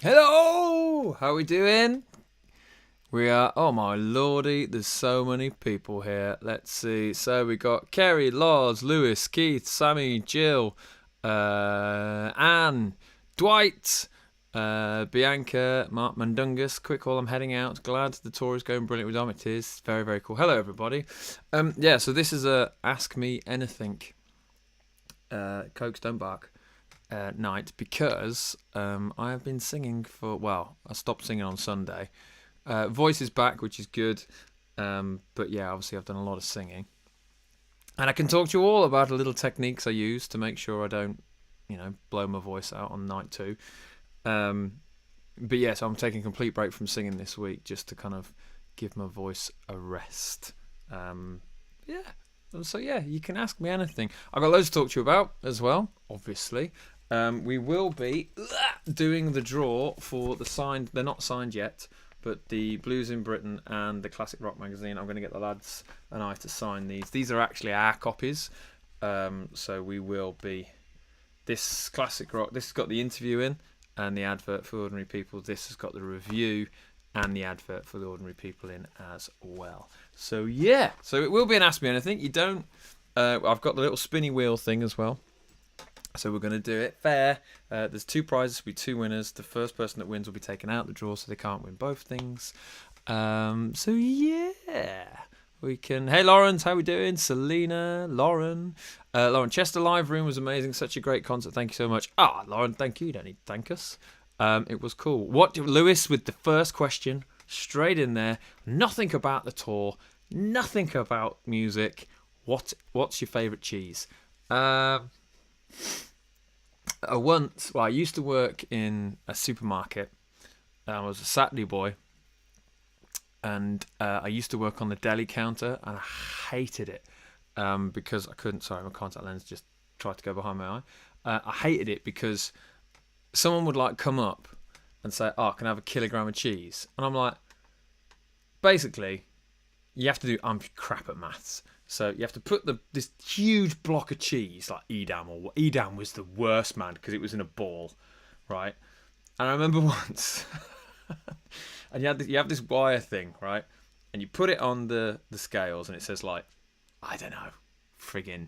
Hello! How we doing? We are, oh my lordy, there's so many people here. Let's see. So we got Kerry, Lars, Lewis, Keith, Sammy, Jill, Anne, Dwight, Bianca, Mark Mundungus. Quick call, I'm heading out. Glad the tour is going brilliant with Dom. It is. Very, very cool. Hello, everybody. Yeah, so this is a Ask Me Anything. Cokes don't bark. Night because I have been singing I stopped singing on Sunday. Voice is back, which is good, but yeah, obviously I've done a lot of singing, and I can talk to you all about the little techniques I use to make sure I don't, blow my voice out on night two. But yeah, so I'm taking a complete break from singing this week just to kind of give my voice a rest. Yeah. So yeah, you can ask me anything. I've got loads to talk to you about as well, obviously. We will be doing the draw for the signed, they're not signed yet, but the Blues in Britain and the Classic Rock magazine. I'm going to get the lads and I to sign these. These are actually our copies. So we will be, this Classic Rock, this has got the interview in and the advert for Ordinary People. This has got the review and the advert for the Ordinary People in as well. So yeah, so it will be an Ask Me Anything. You don't, I've got the little spinny wheel thing as well. So we're going to do it fair. There's two prizes, will be two winners. The first person that wins will be taken out the draw, so they can't win both things. So yeah, we can. Hey Lawrence, how we doing? Selena, Lauren, Lauren Chester live room was amazing. Such a great concert. Thank you so much. Lauren, thank you. You don't need to thank us. It was cool. Lewis with the first question straight in there. Nothing about the tour. Nothing about music. What's your favourite cheese? I used to work in a supermarket. I was a Saturday boy, and I used to work on the deli counter, and I hated it because I couldn't. Sorry, my contact lens just tried to go behind my eye. I hated it because someone would come up and say, can I have a kilogram of cheese? And I'm like, basically, you have to do. I'm crap at maths. So you have to put this huge block of cheese, like Edam was the worst, man, because it was in a ball, right? And I remember once, and you have this wire thing, right? And you put it on the scales, and it says I don't know, friggin'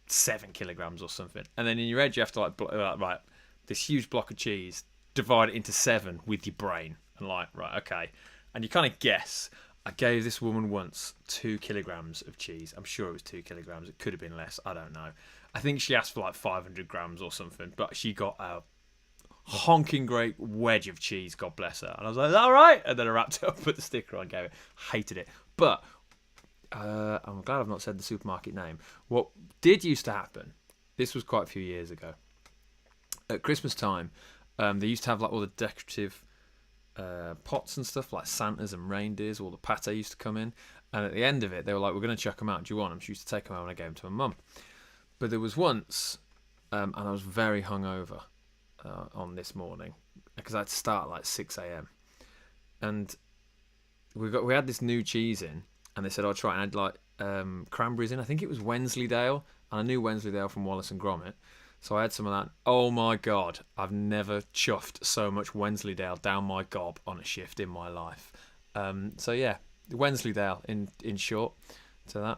7 kilograms or something. And then in your head, you have to right, this huge block of cheese, divide it into 7 with your brain, and right, okay, and you kind of guess. I gave this woman once 2 kilograms of cheese. I'm sure it was 2 kilograms. It could have been less. I don't know. I think she asked for 500 grams or something, but she got a honking great wedge of cheese. God bless her. And I was like, all right. And then I wrapped it up, put the sticker on, gave it. Hated it. But I'm glad I've not said the supermarket name. What did used to happen, this was quite a few years ago, at Christmas time, they used to have all the decorative pots and stuff like Santas and reindeers. All the pate used to come in, and at the end of it they were like, we're going to chuck them out, do you want them? She used to take them out and I gave them to my mum. But there was once and I was very hungover on this morning because I had to start at 6 a.m. and we had this new cheese in, and they said I'd try and add cranberries in. I think it was Wensleydale, and I knew Wensleydale from Wallace and Gromit. So I had some of that. Oh my God, I've never chuffed so much Wensleydale down my gob on a shift in my life. So yeah, Wensleydale in short to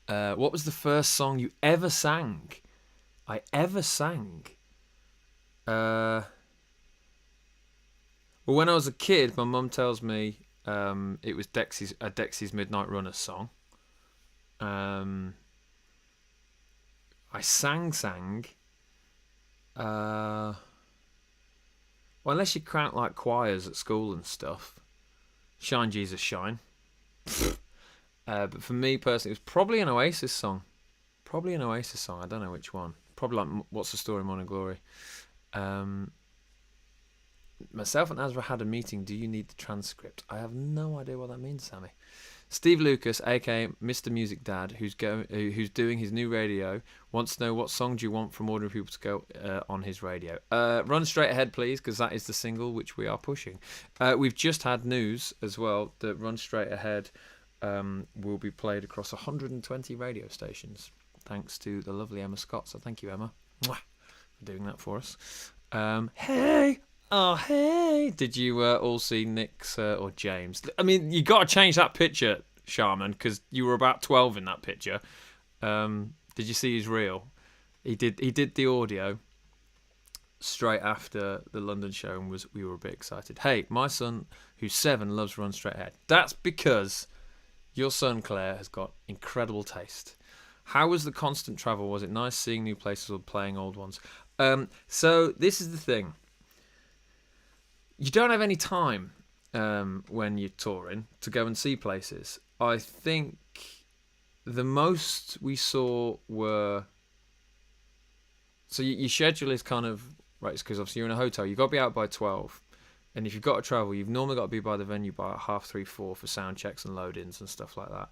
that. What was the first song you ever sang? I ever sang? Well, when I was a kid, my mum tells me it was Dexy's Midnight Runners song. I sang. Well, unless you count choirs at school and stuff. Shine Jesus Shine. But for me personally, it was probably an Oasis song. I don't know which one. Probably What's the Story, Morning Glory. Myself and Azra had a meeting. Do you need the transcript? I have no idea what that means, Sammy. Steve Lucas, aka Mr. Music Dad, who's doing his new radio, wants to know what song do you want from Ordinary People to go on his radio. Run Straight Ahead, please, because that is the single which we are pushing. We've just had news as well that Run Straight Ahead will be played across 120 radio stations, thanks to the lovely Emma Scott. So thank you, Emma, for doing that for us. Hey, oh hey, did you all see Nick's or James? I mean, you got to change that picture, Shaman, because you were about 12 in that picture. Did you see his reel? He did. He did the audio straight after the London show, and we were a bit excited. Hey, my son, who's 7, loves Run Straight Ahead. That's because your son Claire has got incredible taste. How was the constant travel? Was it nice seeing new places or playing old ones? So this is the thing. You don't have any time when you're touring to go and see places. I think the most we saw were... So your schedule is kind of... Right, it's because obviously you're in a hotel. You've got to be out by 12. And if you've got to travel, you've normally got to be by the venue by 3:30, 4 for sound checks and load-ins and stuff like that.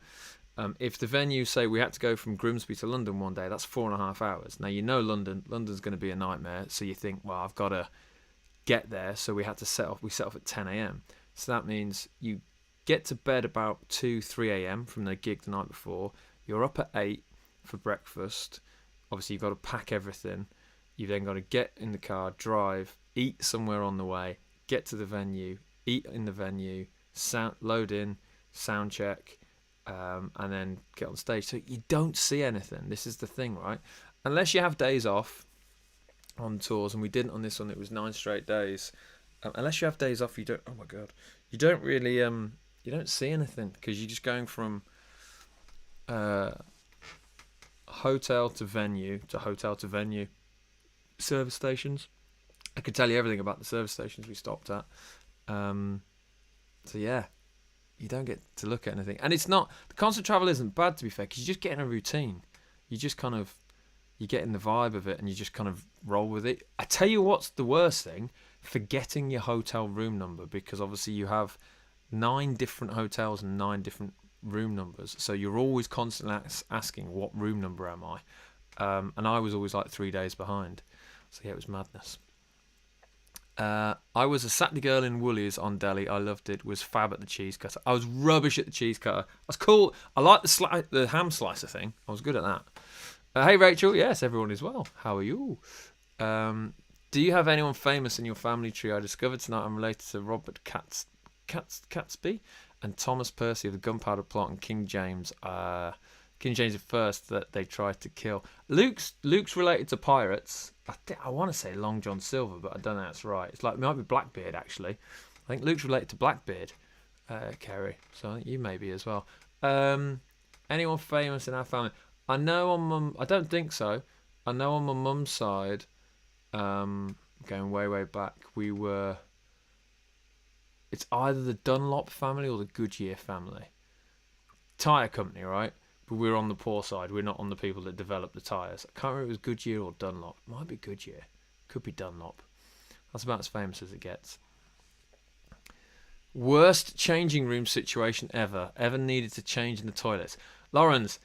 If the venue, say we had to go from Grimsby to London one day, that's 4.5 hours. Now, you know London's going to be a nightmare, so you think, well, I've got to get there, so we set off at 10 a.m. So that means you get to bed about 2, 3 a.m. from the gig the night before. You're up at 8 for breakfast. Obviously, you've got to pack everything. You've then got to get in the car, drive, eat somewhere on the way, get to the venue, eat in the venue, load in, sound check, and then get on stage. So you don't see anything. This is the thing, right? Unless you have days off on tours, and we didn't on this one. It was 9 straight days. Unless you have days off, you don't. Oh my god, you don't really you don't see anything because you're just going from hotel to venue to hotel to venue. Service stations. I could tell you everything about the service stations we stopped at. So yeah, you don't get to look at anything, and it's not, the constant travel isn't bad, to be fair, because you just get in a routine. You just kind of, you get in the vibe of it, and you just kind of roll with it. I tell you what's the worst thing: forgetting your hotel room number, because obviously you have 9 different hotels and 9 different room numbers, so you're always constantly asking, what room number am I? And I was always like 3 days behind. So yeah, it was madness. I was a Saturday girl in Woolies on Delhi. I loved it. Was fab at the cheese cutter. I was rubbish at the cheese cutter. I was cool. I liked the ham slicer thing. I was good at that. Hey Rachel, yes, everyone is well. How are you? Do you have anyone famous in your family tree? I discovered tonight I'm related to Robert Catesby and Thomas Percy of the Gunpowder Plot and King James. King James I that they tried to kill. Luke's related to pirates. I want to say Long John Silver, but I don't know that's right. It's like, it might be Blackbeard, actually. I think Luke's related to Blackbeard, Kerry. So I think you may be as well. Anyone famous in our family? I know on mum... I don't think so. I know on my mum's side, going way, way back, we were... It's either the Dunlop family or the Goodyear family. Tyre company, right? But we're on the poor side. We're not on the people that develop the tyres. I can't remember if it was Goodyear or Dunlop. It might be Goodyear. Could be Dunlop. That's about as famous as it gets. Worst changing room situation ever. Ever needed to change in the toilets? Lawrence,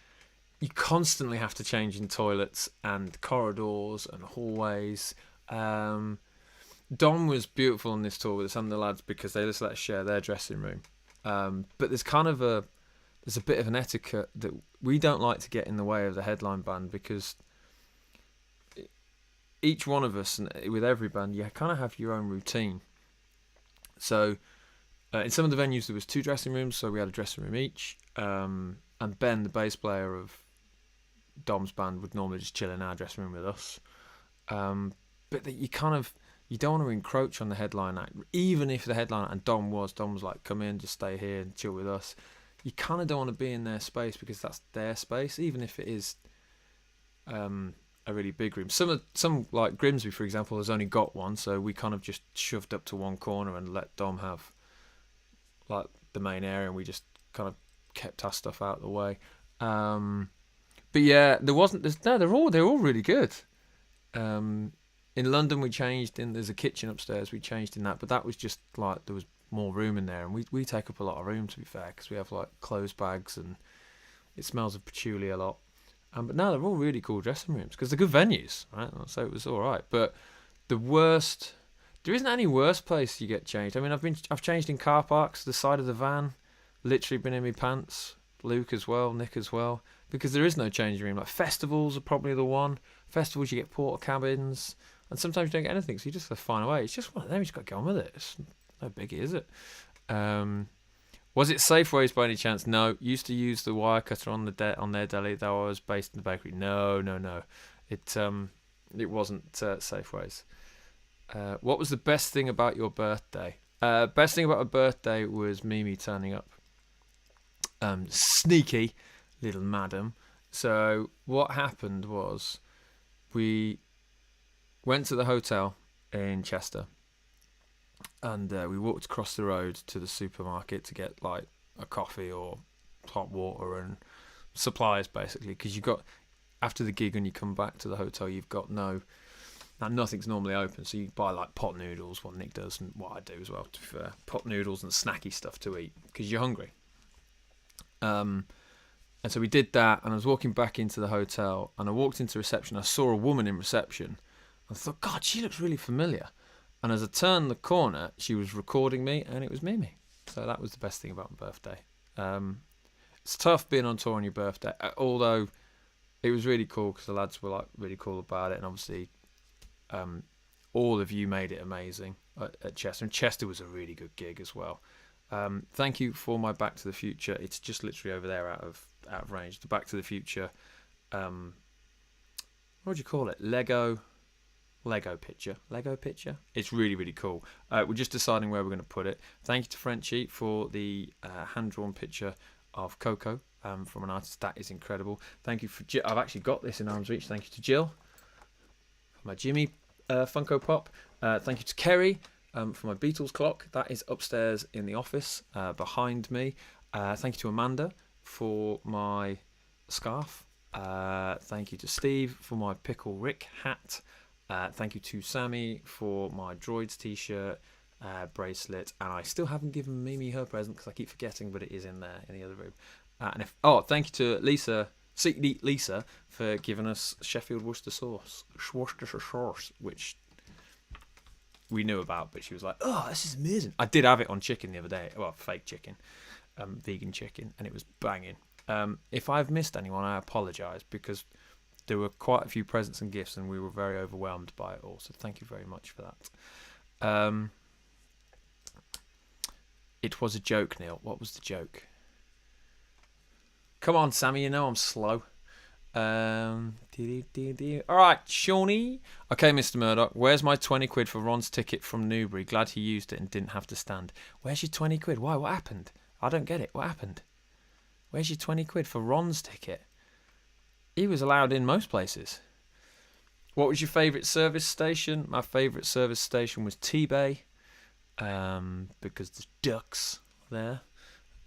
you constantly have to change in toilets and corridors and hallways. Dom was beautiful on this tour with some of the lads because they just let us share their dressing room. But there's kind of there's a bit of an etiquette that we don't like to get in the way of the headline band, because each one of us, and with every band, you kind of have your own routine. So in some of the venues there was 2 dressing rooms, so we had a dressing room each. And Ben, the bass player of Dom's band, would normally just chill in our dressing room with us. But you don't want to encroach on the headline act, even if the headline, and Dom was like, come in, just stay here and chill with us. You kind of don't want to be in their space because that's their space, even if it is a really big room. Some like Grimsby, for example, has only got one, so we kind of just shoved up to one corner and let Dom have like the main area, and we just kind of kept our stuff out of the way. But yeah, they're all really good. In London we changed in, there's a kitchen upstairs, we changed in that, but that was just like, there was more room in there, and we take up a lot of room, to be fair, because we have like clothes bags and it smells of patchouli a lot. But no, they're all really cool dressing rooms because they're good venues, right? So it was all right. But the worst, there isn't any worse place you get changed. I mean, I've changed in car parks, the side of the van, literally been in my pants. Luke as well, Nick as well, because there is no changing room. Like festivals are probably the one. Festivals, you get porta cabins. And sometimes you don't get anything, so you just have to find a way. It's just one of them. You just got to get on with it. It's no biggie, is it? Was it Safeways by any chance? No. Used to use the wire cutter on their deli, though I was based in the bakery. No. It wasn't Safeways. What was the best thing about your birthday? Best thing about a birthday was Mimi turning up. Sneaky little madam. So what happened was we went to the hotel in Chester, and we walked across the road to the supermarket to get like a coffee or hot water and supplies, basically, because you got, after the gig and you come back to the hotel, you've got nothing's normally open, so you buy like pot noodles, what Nick does and what I do as well, to be fair, pot noodles and snacky stuff to eat because you're hungry. And so we did that, and I was walking back into the hotel, and I walked into reception. I saw a woman in reception. I thought, God, she looks really familiar. And as I turned the corner, she was recording me, and it was Mimi. So that was the best thing about my birthday. It's tough being on tour on your birthday, although it was really cool because the lads were like really cool about it, and obviously all of you made it amazing at Chester. And Chester was a really good gig as well. Thank you for my Back to the Future. It's just literally over there out of range. The Back to the Future, what would you call it? Lego picture. It's really, really cool. We're just deciding where we're going to put it. Thank you to Frenchie for the hand-drawn picture of Coco from an artist. That is incredible. Thank you for Jill. I've actually got this in arm's reach. Thank you to Jill for my Jimmy Funko Pop. Thank you to Kerry for my Beatles clock. That is upstairs in the office behind me. Thank you to Amanda for my scarf. Thank you to Steve for my Pickle Rick hat. Thank you to Sammy for my Droids t-shirt, bracelet, and I still haven't given Mimi her present because I keep forgetting, but it is in there in the other room. Thank you to Lisa, Sweet Lisa, for giving us Sheffield Worcestershire sauce, which we knew about, but she was like, "Oh, this is amazing." I did have it on chicken the other day, well, fake chicken, vegan chicken, and it was banging. If I've missed anyone, I apologise because there were quite a few presents and gifts, and we were very overwhelmed by it all. So thank you very much for that. It was a joke, Neil. What was the joke? Come on, Sammy. You know I'm slow. All right, Shawnee. Okay, Mr. Murdoch. Where's my 20 quid for Ron's ticket from Newbury? Glad he used it and didn't have to stand. Where's your 20 quid? Why? What happened? I don't get it. What happened? Where's your 20 quid for Ron's ticket? He was allowed in most places. What was your favourite service station? My favourite service station was T-Bay, because there's ducks there.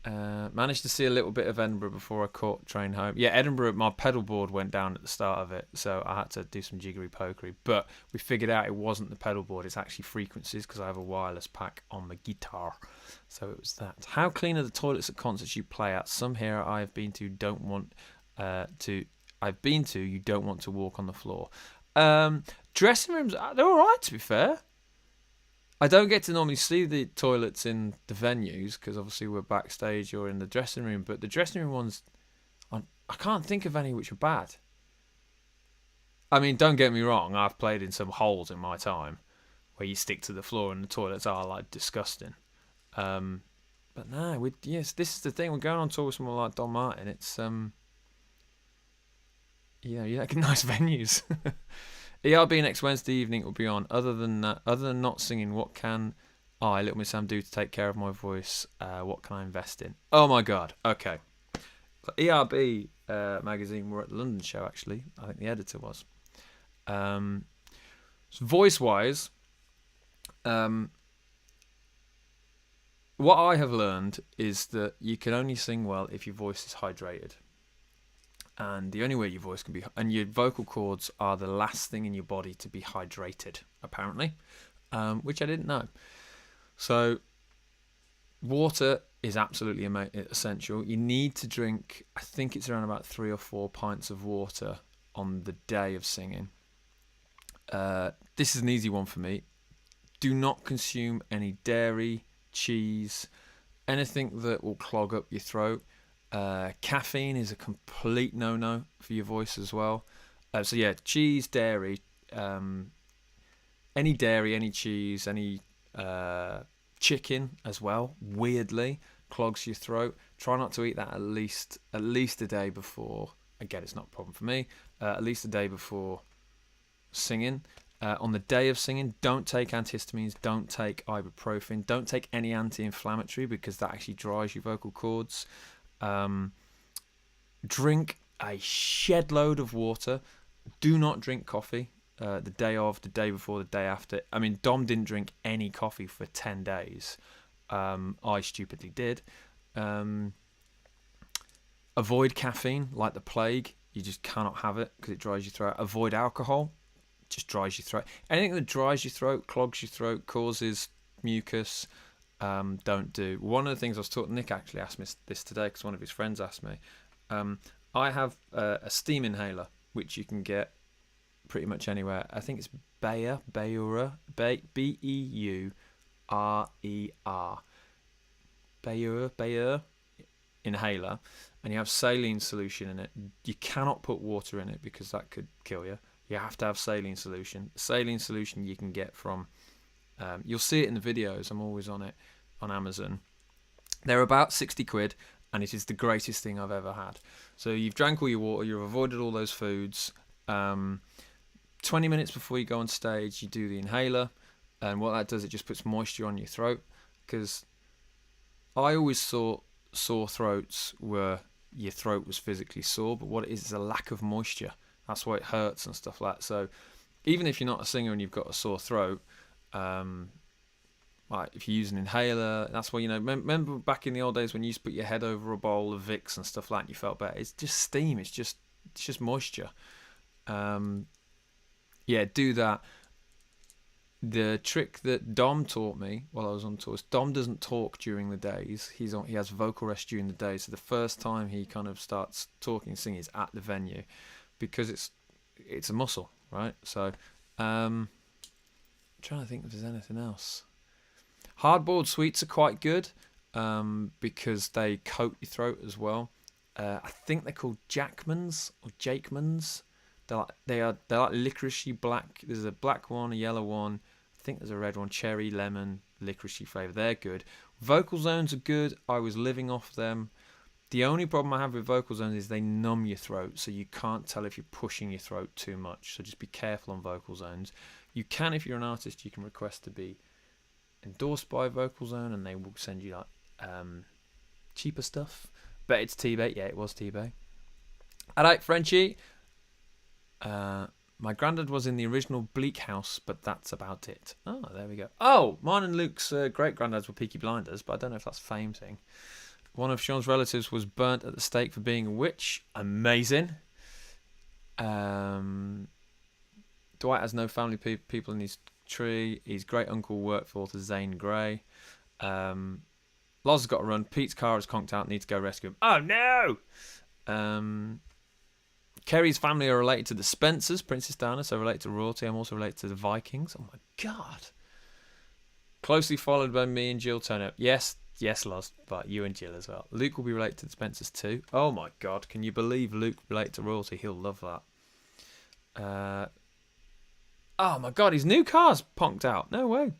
Managed to see a little bit of Edinburgh before I caught train home. Yeah, Edinburgh, my pedal board went down at the start of it, so I had to do some jiggery pokery. But we figured out it wasn't the pedal board, it's actually frequencies because I have a wireless pack on my guitar. So it was that. How clean are the toilets at concerts you play at? Some here I've been to you don't want to walk on the floor. Dressing rooms, they're alright, to be fair. I don't get to normally see the toilets in the venues because obviously we're backstage or in the dressing room, but the dressing room ones, I can't think of any which are bad. I mean, don't get me wrong, I've played in some holes in my time where you stick to the floor and the toilets are like disgusting. But no, this is the thing, we're going on tour with someone like Don Martin. It's you like nice venues. ERB next Wednesday evening will be on. Other than not singing, what can I, Little Miss Sam, do to take care of my voice? What can I invest in? Oh my God. Okay. ERB magazine were at the London show, actually. I think the editor was. So voice-wise, what I have learned is that you can only sing well if your voice is hydrated. And the only way your voice can be, and your vocal cords are the last thing in your body to be hydrated, apparently, which I didn't know. So water is absolutely essential. You need to drink, I think it's around about 3 or 4 pints of water on the day of singing. This is an easy one for me. Do not consume any dairy, cheese, anything that will clog up your throat. Caffeine is a complete no-no for your voice as well. So yeah, cheese, dairy, any dairy, any cheese, any chicken as well. Weirdly, clogs your throat. Try not to eat that at least a day before. Again, it's not a problem for me. At least a day before singing. On the day of singing, don't take antihistamines, don't take ibuprofen, don't take any anti-inflammatory because that actually dries your vocal cords. Drink a shed load of water. Do not drink coffee the day of, the day before, the day after. I mean, Dom didn't drink any coffee for 10 days. I stupidly did. Avoid caffeine like the plague. You just cannot have it because it dries your throat. Avoid alcohol. Just dries your throat. Anything that dries your throat, clogs your throat, causes mucus, don't do. One of the things I was taught, Nick actually asked me this today because one of his friends asked me. I have a steam inhaler which you can get pretty much anywhere. I think it's Beura, Beura inhaler, and you have saline solution in it. You cannot put water in it because that could kill you. You have to have saline solution. Saline solution you can get from, you'll see it in the videos. I'm always on it on Amazon. They're about 60 quid, and it is the greatest thing I've ever had. So you've drank all your water, you've avoided all those foods. 20 minutes before you go on stage, you do the inhaler, and what that does, it just puts moisture on your throat. Because I always thought sore throats were your throat was physically sore, but what it is a lack of moisture. That's why it hurts and stuff like that. So even if you're not a singer and you've got a sore throat, like if you use an inhaler, that's why, you know, remember back in the old days when you used to put your head over a bowl of Vicks and stuff like that and you felt better. It's just steam. It's just moisture. Yeah, do that. The trick that Dom taught me while I was on tour is Dom doesn't talk during the days. He has vocal rest during the day. So the first time he kind of starts talking and singing is at the venue, because it's a muscle, right? So I'm trying to think if there's anything else. Hard-boiled sweets are quite good because they coat your throat as well. I think they're called Jackmans or Jakemans. They're like licoricey black. There's a black one, a yellow one. I think there's a red one, cherry, lemon, licoricey flavour. They're good. Vocal zones are good. I was living off them. The only problem I have with vocal zones is they numb your throat, so you can't tell if you're pushing your throat too much. So just be careful on vocal zones. You can, if you're an artist, you can request to be endorsed by Vocal Zone, and they will send you like cheaper stuff. But it's T-Bay. Yeah, it was T-Bay. Alright, Frenchie. My granddad was in the original Bleak House, but that's about it. Oh, there we go. Oh, mine and Luke's great-granddads were Peaky Blinders, but I don't know if that's a fame thing. One of Sean's relatives was burnt at the stake for being a witch. Amazing. Dwight has no family people in his tree. His great uncle worked for author Zane Grey. Loz has got to run. Pete's car is conked out. Need to go rescue him. Oh no! Kerry's family are related to the Spencers, Princess Diana, so related to royalty. I'm also related to the Vikings. Oh my god! Closely followed by me and Jill Turner. Yes, Loz, but you and Jill as well. Luke will be related to the Spencers too. Oh my god! Can you believe Luke related to royalty? He'll love that. Oh my god, his new car's ponked out. No way.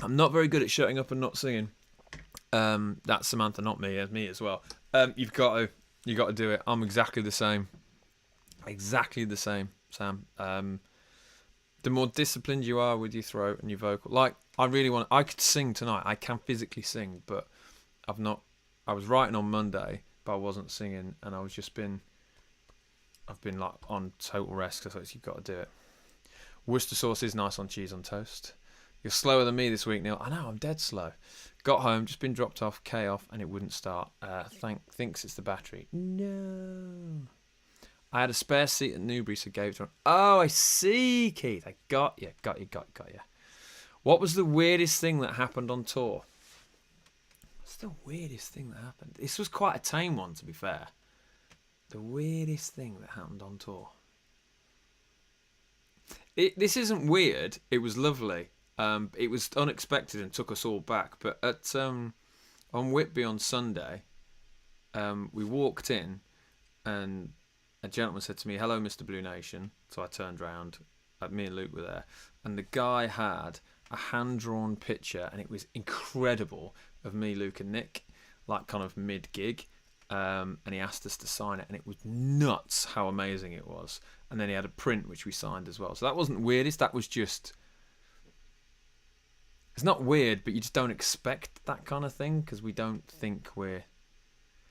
I'm not very good at shutting up and not singing. That's Samantha, not me. It's me as well. You've got to do it. I'm exactly the same. Exactly the same, Sam. The more disciplined you are with your throat and your vocal, like I could sing tonight. I can physically sing, but I've not. I was writing on Monday, but I wasn't singing, and I've been like on total rest because you've got to do it. Worcester sauce is nice on cheese on toast. You're slower than me this week, Neil. I know, I'm dead slow. Got home, just been dropped off, K off, and it wouldn't start. Thinks it's the battery. No. I had a spare seat at Newbury, so gave it to him. Oh, I see, Keith. I got you. What was the weirdest thing that happened on tour? What's the weirdest thing that happened? This was quite a tame one, to be fair. The weirdest thing that happened on tour. This isn't weird. It was lovely. It was unexpected and took us all back. But at on Whitby on Sunday, we walked in, and a gentleman said to me, "Hello, Mr. Blue Nation." So I turned round. Me and Luke were there, and the guy had a hand-drawn picture, and it was incredible, of me, Luke, and Nick, like kind of mid-gig. And he asked us to sign it, and it was nuts how amazing it was. And then he had a print which we signed as well. So that wasn't weirdest. That was just, it's not weird, but you just don't expect that kind of thing, because we don't think we're,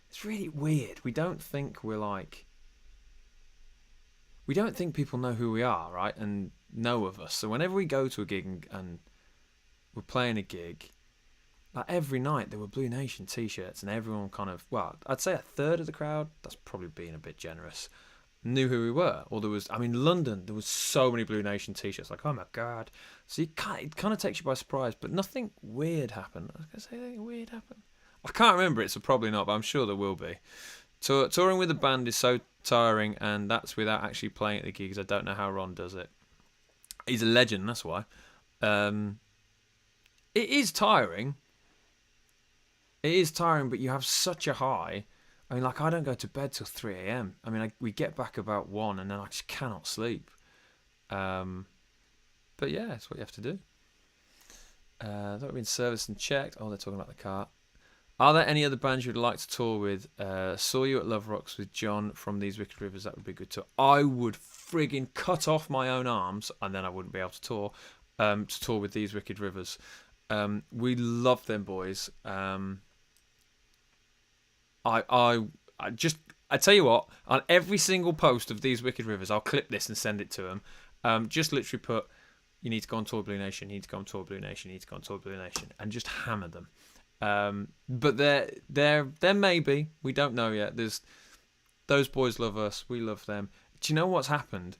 it's really weird. We don't think we're like, we don't think people know who we are, right, and know of us. So whenever we go to a gig and we're playing a gig, like every night there were Blue Nation t-shirts, and everyone kind of, well, I'd say a third of the crowd, that's probably being a bit generous, knew who we were. Or there was, I mean, London, there was so many Blue Nation t-shirts, like, oh my God. So it kind of takes you by surprise, but nothing weird happened. I was going to say anything weird happened. I can't remember it, so probably not, but I'm sure there will be. Touring with a band is so tiring, and that's without actually playing at the gigs. I don't know how Ron does it. He's a legend, that's why. It is tiring. It is tiring, but you have such a high. I mean, like, I don't go to bed till 3 a.m. I mean, we get back about 1, and then I just cannot sleep. But yeah, it's what you have to do. That would have been serviced and checked. Oh, they're talking about the car. Are there any other bands you'd like to tour with? Saw you at Love Rocks with John from These Wicked Rivers. That would be good too. I would friggin' cut off my own arms, and then I wouldn't be able to tour with These Wicked Rivers. We love them boys. I tell you what, on every single post of These Wicked Rivers, I'll clip this and send it to them. Just literally put, you need to go on tour Blue Nation, you need to go on tour Blue Nation, you need to go on tour Blue Nation, and just hammer them. But there may be, we don't know yet. There's, those boys love us, we love them. Do you know what's happened?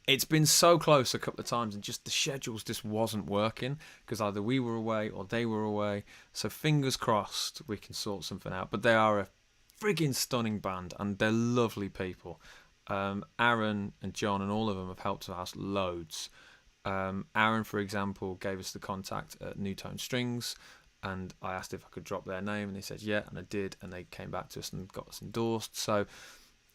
It's been so close a couple of times, and just the schedules just wasn't working, because either we were away or they were away. So fingers crossed we can sort something out. But they are a friggin' stunning band, and they're lovely people. Aaron and John and all of them have helped us loads. Aaron, for example, gave us the contact at New Tone Strings, and I asked if I could drop their name, and they said yeah, and I did, and they came back to us and got us endorsed. So,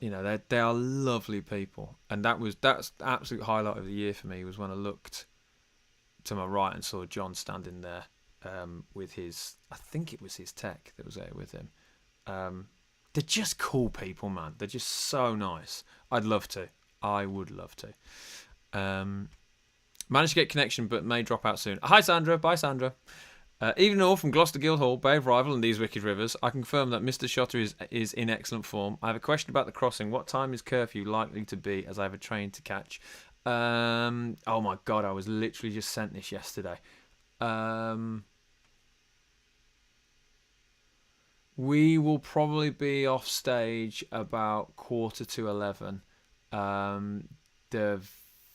you know, they are lovely people, and that's the absolute highlight of the year for me, was when I looked to my right and saw John standing there with his, I think it was his tech that was there with him. They're just cool people, man. They're just so nice. I would love to. Managed to get connection, but may drop out soon. Hi, Sandra. Bye, Sandra. Even all from Gloucester Guildhall, Brave Rival and These Wicked Rivers, I confirm that Mr. Shotter is in excellent form. I have a question about the crossing. What time is curfew likely to be, as I have a train to catch? Oh my God, I was literally just sent this yesterday. We will probably be off stage about 11:15. The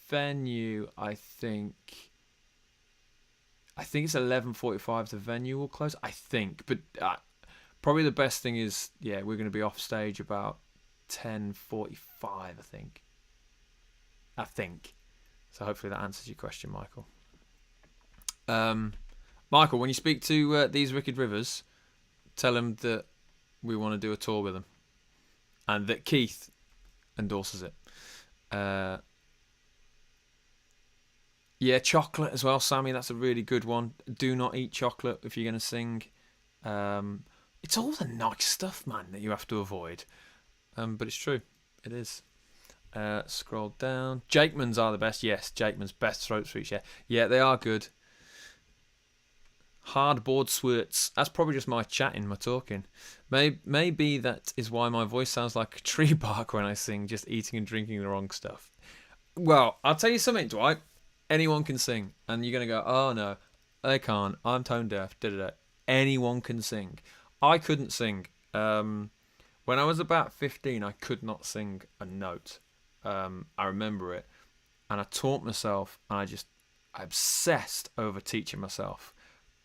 venue, I think it's 11:45. The venue will close, I think. But probably the best thing is, yeah, we're going to be off stage about 10:45. I think. So hopefully that answers your question, Michael. Michael, when you speak to These Wicked Rivers, tell them that we want to do a tour with them, and that Keith endorses it. Yeah, chocolate as well, Sammy. That's a really good one. Do not eat chocolate if you're going to sing. It's all the nice stuff, man, that you have to avoid. But it's true. It is. Scroll down. Jakeman's are the best. Yes, Jakeman's best throat sweets. Yeah, they are good. Hardboard swirts. That's probably just my chatting, my talking. Maybe that is why my voice sounds like a tree bark when I sing, just eating and drinking the wrong stuff. Well, I'll tell you something, Dwight. Anyone can sing, and you're going to go, oh no, they can't, I'm tone deaf, da-da-da. Anyone can sing. I couldn't sing. When I was about 15, I could not sing a note. I remember it, and I taught myself, and I obsessed over teaching myself.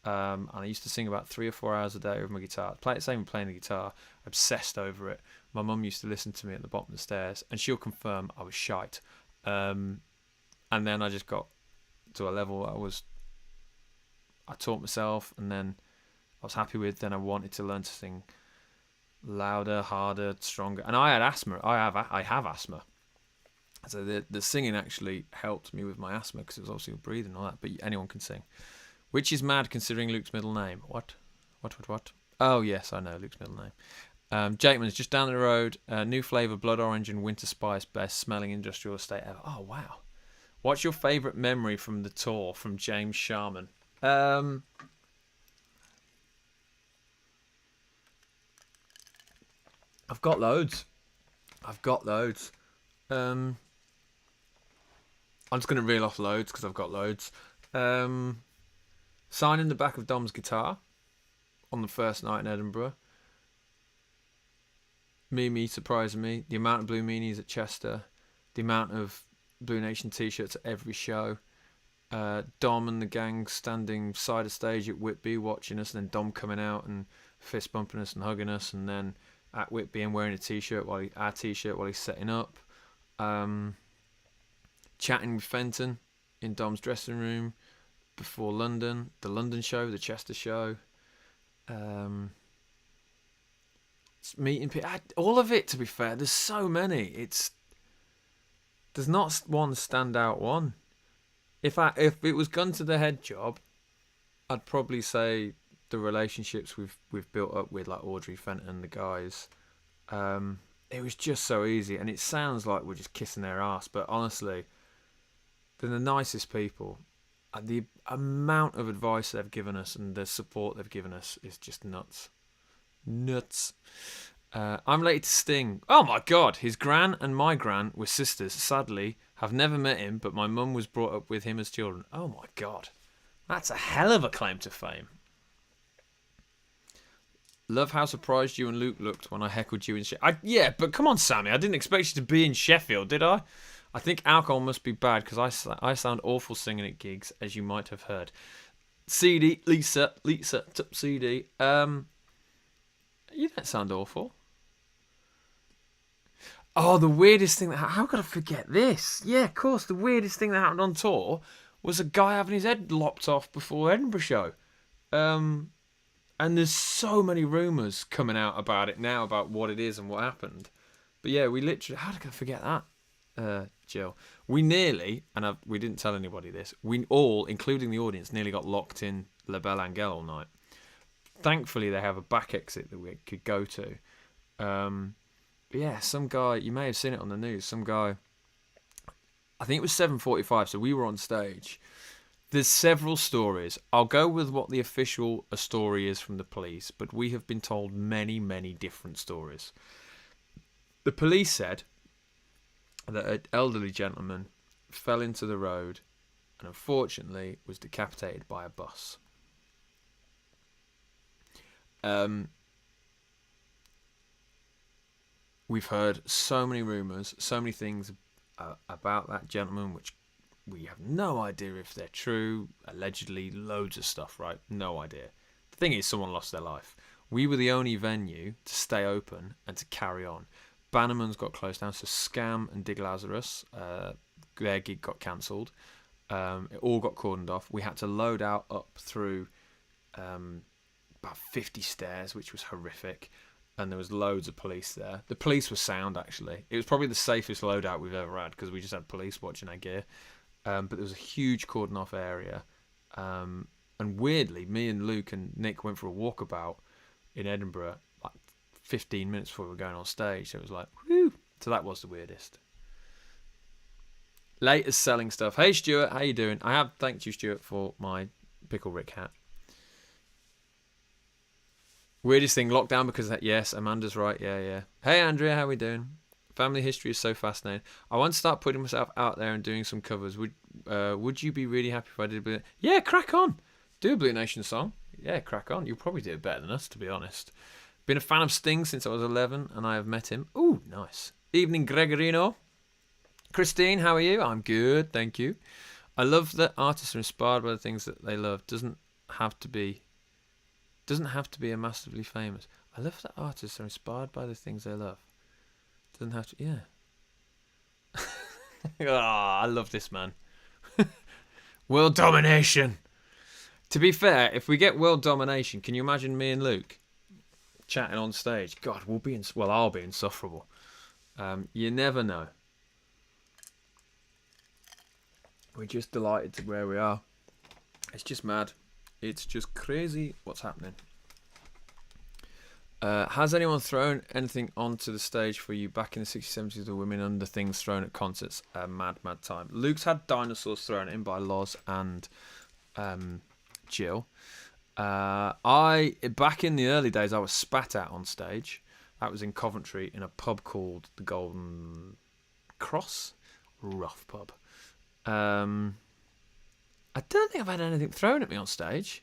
And I used to sing about 3 or 4 hours a day with my guitar. Same playing the guitar, obsessed over it. My mum used to listen to me at the bottom of the stairs, and she'll confirm I was shite. And then I just got to a level I taught myself, and then I was happy with. Then I wanted to learn to sing louder, harder, stronger. And I had asthma. I have asthma. So the singing actually helped me with my asthma because it was obviously breathing and all that. But anyone can sing, which is mad considering Luke's middle name. What? Oh yes, I know Luke's middle name. Jakeman's just down the road. New flavour, blood orange and winter spice, best smelling industrial estate ever. Oh wow. What's your favourite memory from the tour? From James Sharman. I've got loads. I'm just going to reel off loads because I've got loads. Signing the back of Dom's guitar on the first night in Edinburgh. Mimi surprising me. The amount of Blue Meanies at Chester. The amount of Blue Nation t-shirts at every show. Dom and the gang standing side of stage at Whitby watching us, and then Dom coming out and fist bumping us and hugging us, and then at Whitby and wearing a t-shirt while he's setting up. Chatting with Fenton in Dom's dressing room before London, the London show, the Chester show. Meeting people, all of it. To be fair, there's so many. There's not one standout one. If it was gun to the head job, I'd probably say the relationships we've built up with like Audrey, Fenton, and the guys. It was just so easy, and it sounds like we're just kissing their ass, but honestly, they're the nicest people. And the amount of advice they've given us and the support they've given us is just nuts. I'm related to Sting. Oh my god, his gran and my gran were sisters. Sadly, have never met him, but my mum was brought up with him as children. Oh my god, that's a hell of a claim to fame. Love how surprised you and Luke looked when I heckled you in Sheffield. Yeah, but come on, Sammy, I didn't expect you to be in Sheffield, did I? I think alcohol must be bad because I sound awful singing at gigs, as you might have heard. CD, Lisa, CD. You don't sound awful. Oh, the weirdest thing how could I forget this? Yeah, of course, the weirdest thing that happened on tour was a guy having his head lopped off before Edinburgh show. And there's so many rumours coming out about it now, about what it is and what happened. But yeah, we literally, how did I forget that? Jill. We nearly, and we didn't tell anybody this, we all, including the audience, nearly got locked in La Belle Angel all night. Thankfully, they have a back exit that we could go to. But yeah, some guy, you may have seen it on the news, some guy, I think it was 7:45, so we were on stage. There's several stories. I'll go with what the official story is from the police, but we have been told many, many different stories. The police said that an elderly gentleman fell into the road and unfortunately was decapitated by a bus. We've heard so many rumours, so many things about that gentleman, which we have no idea if they're true. Allegedly, loads of stuff, right? No idea. The thing is, someone lost their life. We were the only venue to stay open and to carry on. Bannerman's got closed down, so Scam and Dig Lazarus, their gig got cancelled. It all got cordoned off. We had to load out up through about 50 stairs, which was horrific. And there was loads of police there. The police were sound, actually. It was probably the safest loadout we've ever had because we just had police watching our gear. But there was a huge cordon off area. And weirdly, me and Luke and Nick went for a walkabout in Edinburgh like 15 minutes before we were going on stage. So it was like, whoo. So that was the weirdest. Latest selling stuff. Hey, Stuart, how you doing? I have thanked you, Stuart, for my Pickle Rick hat. Weirdest thing, lockdown because that. Yes, Amanda's right. Yeah. Hey, Andrea, how we doing? Family history is so fascinating. I want to start putting myself out there and doing some covers. Would you be really happy if I did a bit? Yeah, crack on. Do a Blue Nation song. Yeah, crack on. You'll probably do it better than us, to be honest. Been a fan of Sting since I was 11, and I have met him. Ooh, nice. Evening, Gregorino. Christine, how are you? I'm good, thank you. I love that artists are inspired by the things that they love. Doesn't have to be a massively famous. I love that artists are inspired by the things they love. Doesn't have to, yeah. I love this man. World domination. To be fair, if we get world domination, can you imagine me and Luke? chatting on stage. God, I'll be insufferable. You never know. We're just delighted to where we are. It's just mad. It's just crazy what's happening. Has anyone thrown anything onto the stage for you back in the 60s, 70s? The women under things thrown at concerts. Mad time. Luke's had dinosaurs thrown in by Loz and Jill. Back in the early days, I was spat at on stage. That was in Coventry in a pub called the Golden Cross. Rough pub. I don't think I've had anything thrown at me on stage.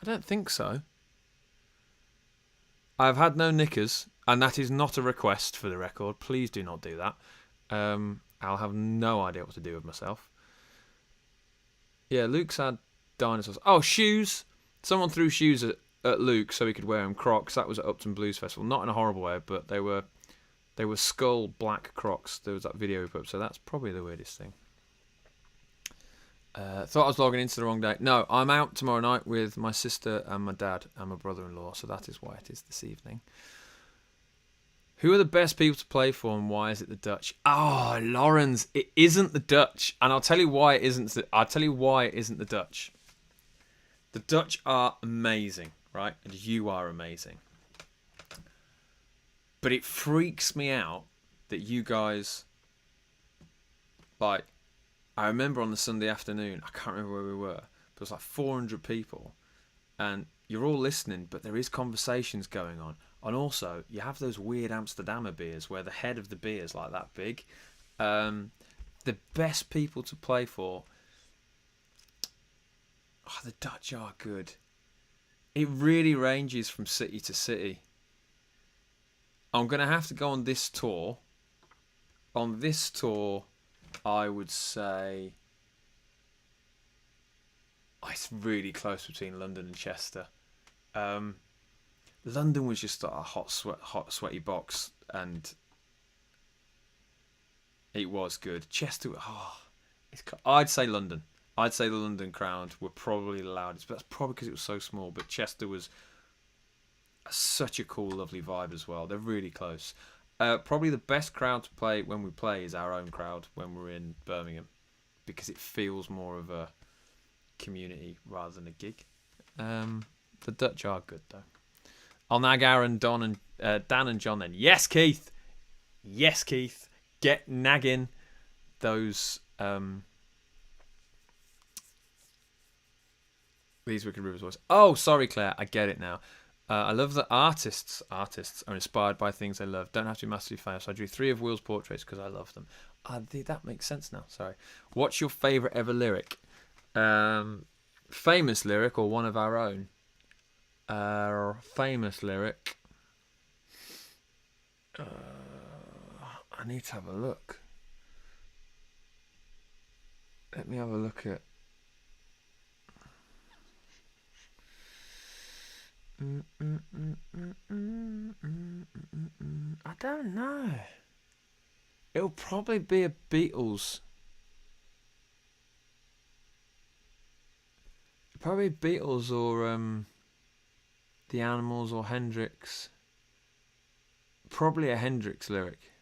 I don't think so. I've had no knickers, and that is not a request for the record. Please do not do that. I'll have no idea what to do with myself. Yeah, Luke's had dinosaurs. Oh, shoes! Someone threw shoes at Luke so he could wear them. Crocs. That was at Upton Blues Festival. Not in a horrible way, but they were skull black Crocs. There was that video we put up, so that's probably the weirdest thing. Thought I was logging into the wrong day. No, I'm out tomorrow night with my sister and my dad and my brother-in-law, so that is why it is this evening. Who are the best people to play for, and why is it the Dutch? Oh, Lawrence, it isn't the Dutch, and I'll tell you why it isn't. I'll tell you why it isn't the Dutch. The Dutch are amazing, right? And you are amazing. But it freaks me out that you guys, like, I remember on the Sunday afternoon, I can't remember where we were, but it was like 400 people, and you're all listening, but there is conversations going on. And also, you have those weird Amsterdamer beers where the head of the beer is like that big. The best people to play for, the Dutch are good. It really ranges from city to city. I'm going to have to go on this tour. On this tour, I would say it's really close between London and Chester. London was just a hot, sweaty box, and it was good. Chester, I'd say London. I'd say the London crowd were probably the loudest, but that's probably because it was so small. But Chester was such a cool, lovely vibe as well. They're really close. Probably the best crowd to play when we play is our own crowd when we're in Birmingham, because it feels more of a community rather than a gig. The Dutch are good though. I'll nag Aaron, Dan and John then. Yes, Keith. Yes, Keith. Get nagging those these Wicked Rivers voice. Oh, sorry, Claire. I get it now. I love that artists are inspired by things they love. Don't have to be massively famous. So I drew 3 of Will's portraits because I love them. That makes sense now. Sorry. What's your favourite ever lyric? Famous lyric or one of our own? Famous lyric. I need to have a look. Let me have a look at. I don't know. It'll probably be a Beatles. Probably Beatles or The Animals or Hendrix. Probably a Hendrix lyric.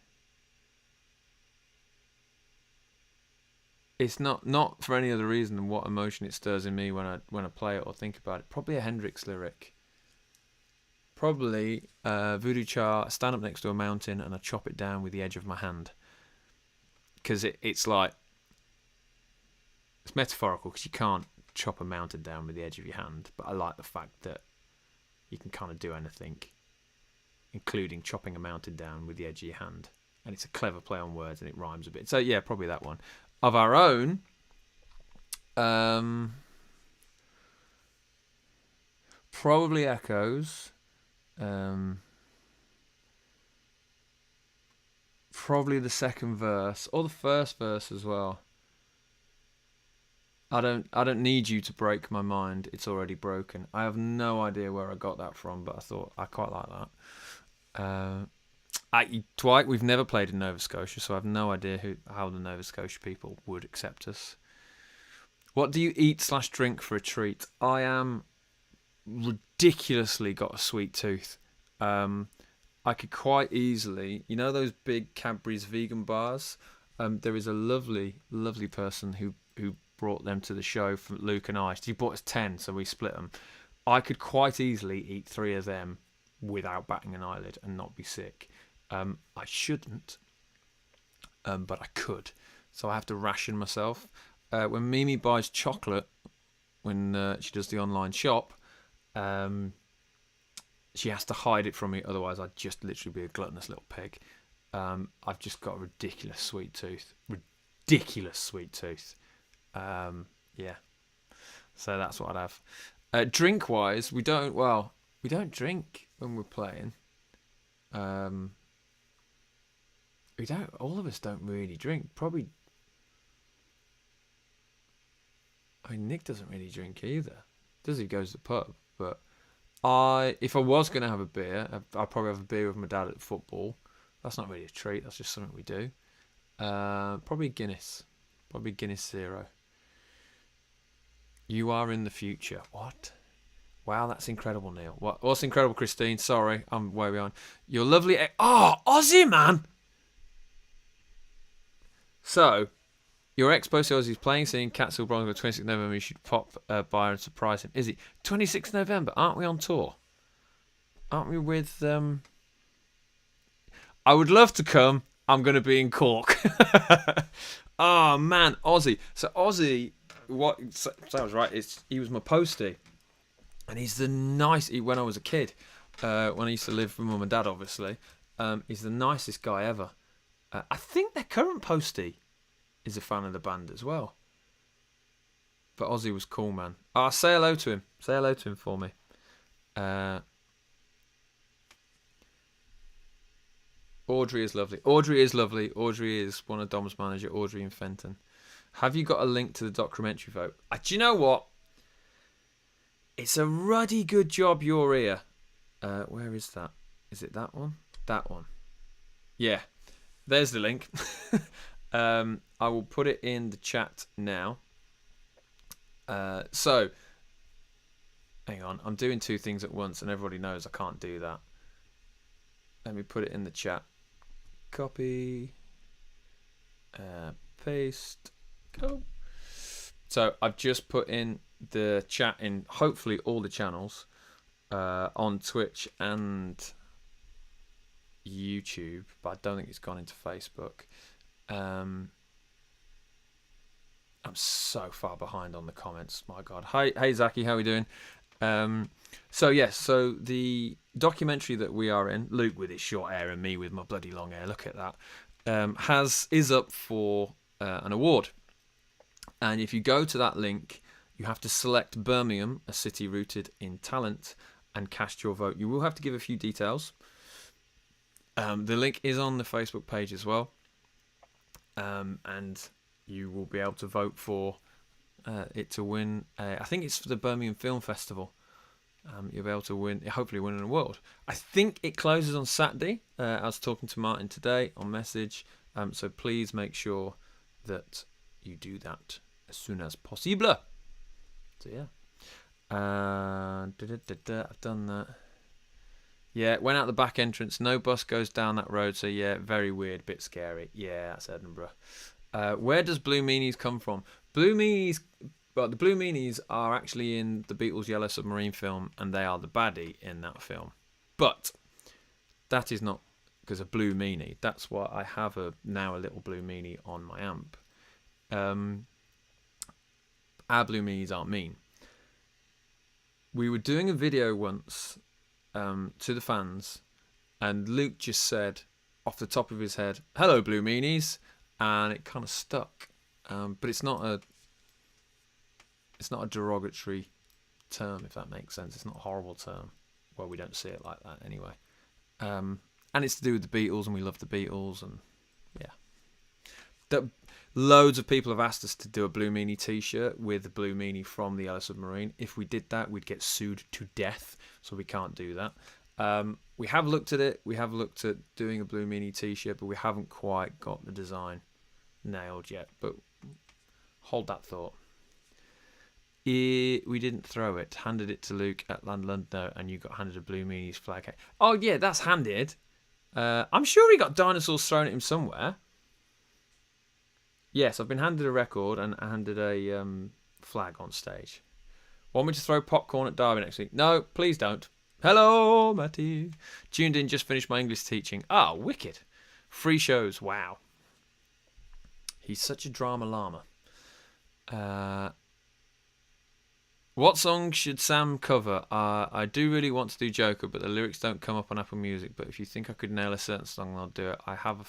It's not for any other reason than what emotion it stirs in me when I play it or think about it. Probably a Hendrix lyric. Probably Voodoo Char, I stand up next to a mountain and I chop it down with the edge of my hand. Because it's like, it's metaphorical because you can't chop a mountain down with the edge of your hand. But I like the fact that you can kind of do anything, including chopping a mountain down with the edge of your hand. And it's a clever play on words and it rhymes a bit. So yeah, probably that one. Of our own, probably Echoes. Probably the second verse or the first verse as well. I don't need you to break my mind. It's already broken. I have no idea where I got that from, but I thought I quite like that. Dwight, we've never played in Nova Scotia, so I have no idea how the Nova Scotia people would accept us. What do you eat/drink for a treat? I am ridiculously got a sweet tooth. I could quite easily, those big Cadbury's vegan bars. There is a lovely, lovely person who brought them to the show from Luke and I. He bought us 10, so we split them. I could quite easily eat 3 of them without batting an eyelid and not be sick. I shouldn't, but I could. So I have to ration myself. When Mimi buys chocolate, when she does the online shop, she has to hide it from me. Otherwise, I'd just literally be a gluttonous little pig. I've just got a ridiculous sweet tooth. Ridiculous sweet tooth. Yeah. So that's what I'd have. Drink-wise, we don't drink when we're playing. We don't. All of us don't really drink. Probably. I mean, Nick doesn't really drink either. Does he? Goes to the pub. But if I was going to have a beer, I'd probably have a beer with my dad at football. That's not really a treat. That's just something we do. Probably Guinness. Probably Guinness Zero. You are in the future. What? Wow, that's incredible, Neil. What's incredible, Christine? Sorry, I'm way behind. You're lovely. Aussie, man! So, your ex-post Aussie's playing scene, Catshill Bronx on 26th November. You should pop by and surprise him. Is it 26th November? Aren't we on tour? Aren't we with... I would love to come. I'm going to be in Cork. Oh, man, Aussie. So, Aussie... sounds right. He was my postie, and he's the when I was a kid, when I used to live with mum and dad, obviously, he's the nicest guy ever. I think their current postie is a fan of the band as well. But Aussie was cool, man. Say hello to him. Say hello to him for me. Audrey is lovely. Audrey is one of Dom's manager, Audrey in Fenton. Have you got a link to the documentary vote? Do you know what? It's a ruddy good job you're here. Where is that? Is it that one? That one. Yeah. There's the link. I will put it in the chat now. So, hang on. I'm doing 2 things at once and everybody knows I can't do that. Let me put it in the chat. Copy. Paste. Go. So I've just put in the chat in hopefully all the channels on Twitch and YouTube, but I don't think it's gone into Facebook. I'm so far behind on the comments. My God. Hey Zaki, how are we doing? So the documentary that we are in, Luke with his short hair and me with my bloody long hair, look at that, is up for an award. And if you go to that link, you have to select Birmingham, a city rooted in talent, and cast your vote. You will have to give a few details. The link is on the Facebook page as well. And you will be able to vote for it to win. I think it's for the Birmingham Film Festival. You'll be able to hopefully win an award. I think it closes on Saturday. I was talking to Martin today on message. So please make sure that you do that as soon as possible. So yeah. I've done that. Yeah, went out the back entrance. No bus goes down that road. So yeah, very weird, bit scary. Yeah, that's Edinburgh. Where does Blue Meanies come from? The Blue Meanies are actually in the Beatles' Yellow Submarine film, and they are the baddie in that film. But that is not because of Blue Meanie. That's why I have now a little Blue Meanie on my amp. Our Blue Meanies aren't mean. We were doing a video once to the fans, and Luke just said off the top of his head, "Hello, Blue Meanies," and it kind of stuck. But it's not a derogatory term, if that makes sense. It's not a horrible term. Well, we don't see it like that anyway. And it's to do with the Beatles, and we love the Beatles, and yeah. Loads of people have asked us to do a Blue Meanie t-shirt with the Blue Meanie from the Yellow Submarine. If we did that, we'd get sued to death, so we can't do that. We have looked at it. We have looked at doing a Blue Meanie t-shirt, but we haven't quite got the design nailed yet. But hold that thought. We didn't throw it. Handed it to Luke at London, and you got handed a Blue Meanies flag. Oh, yeah, that's handed. I'm sure he got dinosaurs thrown at him somewhere. Yes, I've been handed a record and handed a flag on stage. Want me to throw popcorn at Derby next week? No, please don't. Hello, Matty. Tuned in, just finished my English teaching. Ah, wicked. 3 shows, wow. He's such a drama llama. What song should Sam cover? I do really want to do Joker, but the lyrics don't come up on Apple Music. But if you think I could nail a certain song, I'll do it. I have a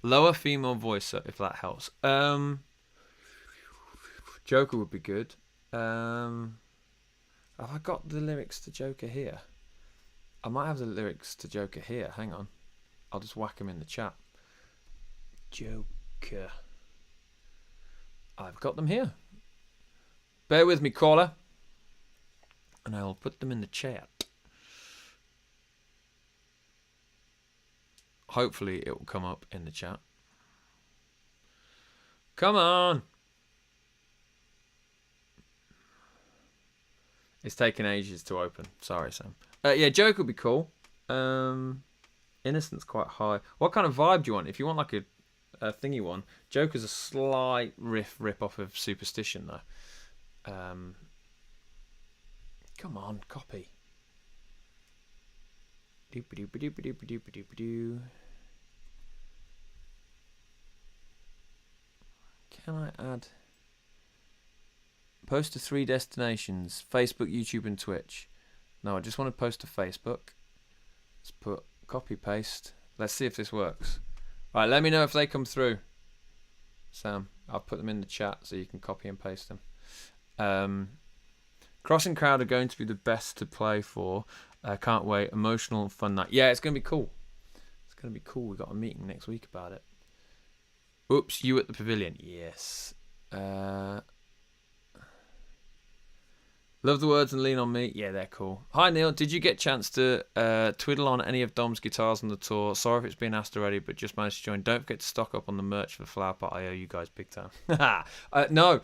lower female voice, so if that helps. Joker would be good. Have I got the lyrics to Joker here? I might have the lyrics to Joker here. Hang on. I'll just whack them in the chat. Joker. I've got them here. Bear with me, caller. And I'll put them in the chat. Hopefully it will come up in the chat. Come on. It's taken ages to open. Sorry, Sam. Yeah, Joker would be cool. Innocent's quite high. What kind of vibe do you want? If you want like a thingy one, Joker's a slight rip off of Superstition though. Come on, copy. Doop-a-doop-a-doop-a-doop-a-doop-a-doop-a-doo. Can I add? Post to 3 destinations: Facebook, YouTube, and Twitch. No, I just want to post to Facebook. Let's put copy paste. Let's see if this works. Right, let me know if they come through. Sam, I'll put them in the chat so you can copy and paste them. Crossing Crowd are going to be the best to play for. Can't wait. Emotional and fun night. Yeah, it's going to be cool. It's going to be cool. We've got a meeting next week about it. Oops, you at the pavilion. Yes. Love the words and lean on me. Yeah, they're cool. Hi, Neil. Did you get a chance to twiddle on any of Dom's guitars on the tour? Sorry if it's been asked already, but just managed to join. Don't forget to stock up on the merch for the Flower Pot. I owe you guys big time. No.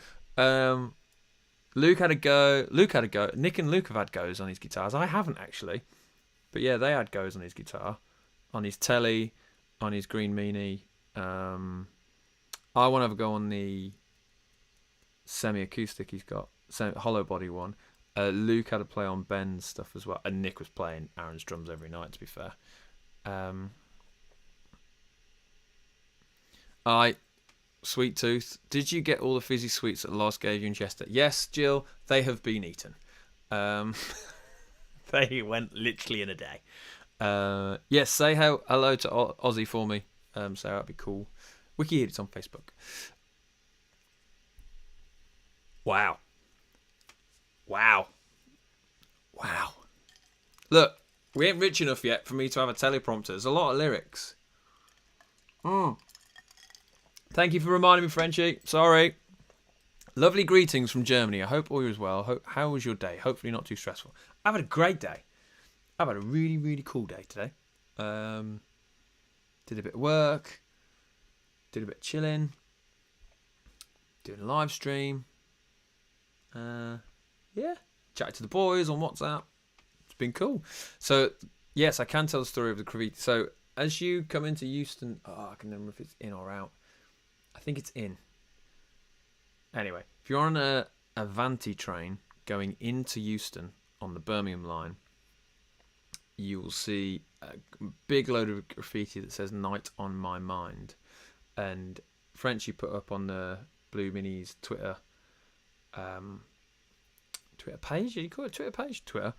Luke had a go. Nick and Luke have had goes on his guitars. I haven't, actually. But yeah, they had goes on his guitar. On his telly. On his Green Meanie. I want to have a go on the semi-acoustic he's got. Hollow body one. Luke had a play on Ben's stuff as well. And Nick was playing Aaron's drums every night, to be fair. Sweet Tooth. Did you get all the fizzy sweets that Lars gave you in Chester? Yes, Jill. They have been eaten. They went literally in a day. Yes, say hello to Ozzy for me. So that'd be cool. Wiki, it's on Facebook. Wow. Look, we ain't rich enough yet for me to have a teleprompter. There's a lot of lyrics. Thank you for reminding me, Frenchie. Sorry. Lovely greetings from Germany. I hope all is well. How was your day? Hopefully not too stressful. I've had a great day. I've had a really, really cool day today. Did a bit of work. Did a bit of chilling. Doing a live stream. Yeah. Chatted to the boys on WhatsApp. It's been cool. So, yes, I can tell the story of the Craviti. So, as you come into Euston... I can remember if it's in or out. I think it's in. Anyway, if you're on a Avanti train going into Euston on the Birmingham line, you will see a big load of graffiti that says "Night on My Mind." And Frenchie put up on the Blue Minis Twitter page. Did you call it Twitter page? Twitter.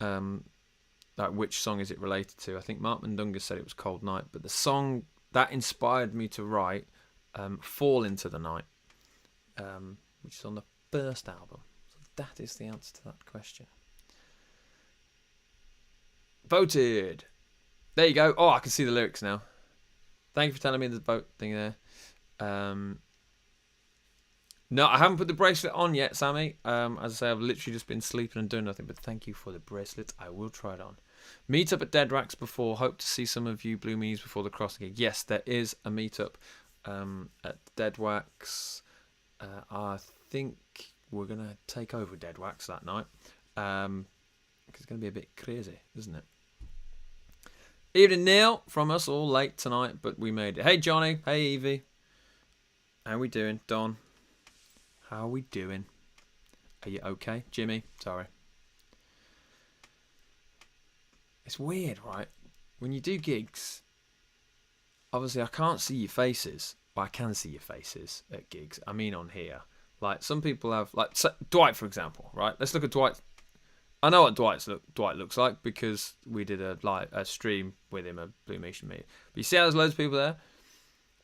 Like which song is it related to? I think Mark Mundunga said it was Cold Night, but the song that inspired me to write Fall Into the Night, which is on the first album. So that is the answer to that question. Voted. There you go. Oh, I can see the lyrics now. Thank you for telling me the vote thing there. No, I haven't put the bracelet on yet, Sammy. As I say, I've literally just been sleeping and doing nothing, but thank you for the bracelet. I will try it on. Meet up at Dead Racks before. Hope to see some of you Blue Meanies before the crossing gig. Yes, there is a meetup at Dead Wax. I think we're going to take over Dead Wax that night. Because it's going to be a bit crazy, isn't it? Evening, Neil, from us all late tonight, but we made it. Hey, Johnny. Hey, Evie. How we doing? Don. How we doing? Are you okay? Jimmy, sorry. It's weird, right? When you do gigs, obviously I can't see your faces, but I can see your faces at gigs. I mean on here. Like, some people have, like, Dwight, for example, right? Let's look at Dwight. I know what Dwight looks like because we did a stream with him at Blue Mission Meet. But you see how there's loads of people there?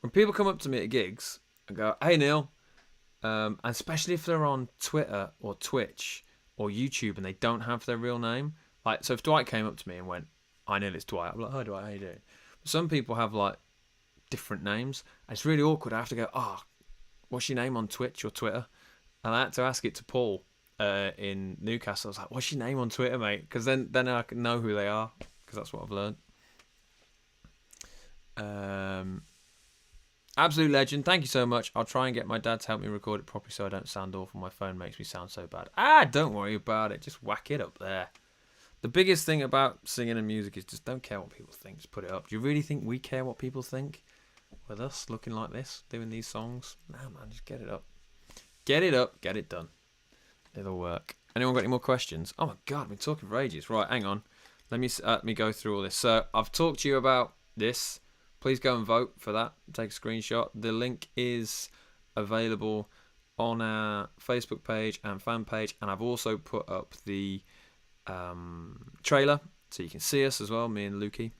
When people come up to me at gigs and go, "Hey, Neil," and especially if they're on Twitter or Twitch or YouTube and they don't have their real name. Like, so if Dwight came up to me and went, "I know it's Dwight," I'm like, "Hi, Dwight, how you doing?" But some people have, like, different names. And it's really awkward. I have to go, "Oh, what's your name on Twitch or Twitter?" And I had to ask it to Paul. In Newcastle, I was like, "What's your name on Twitter, mate?" Because then I can know who they are, because that's what I've learned. Absolute legend. Thank you so much. I'll try and get my dad to help me record it properly so I don't sound awful. My phone makes me sound so bad. Don't worry about it. Just whack it up there. The biggest thing about singing and music is just don't care what people think. Just put it up. Do you really think we care what people think? With us looking like this, doing these songs? Nah, man, just get it up. Get it up. Get it done. It'll work. Anyone got any more questions? Oh my God, I've been talking for ages. Right, hang on. Let me go through all this. So I've talked to you about this. Please go and vote for that. Take a screenshot. The link is available on our Facebook page and fan page, and I've also put up the trailer so you can see us as well. Me and Lukey.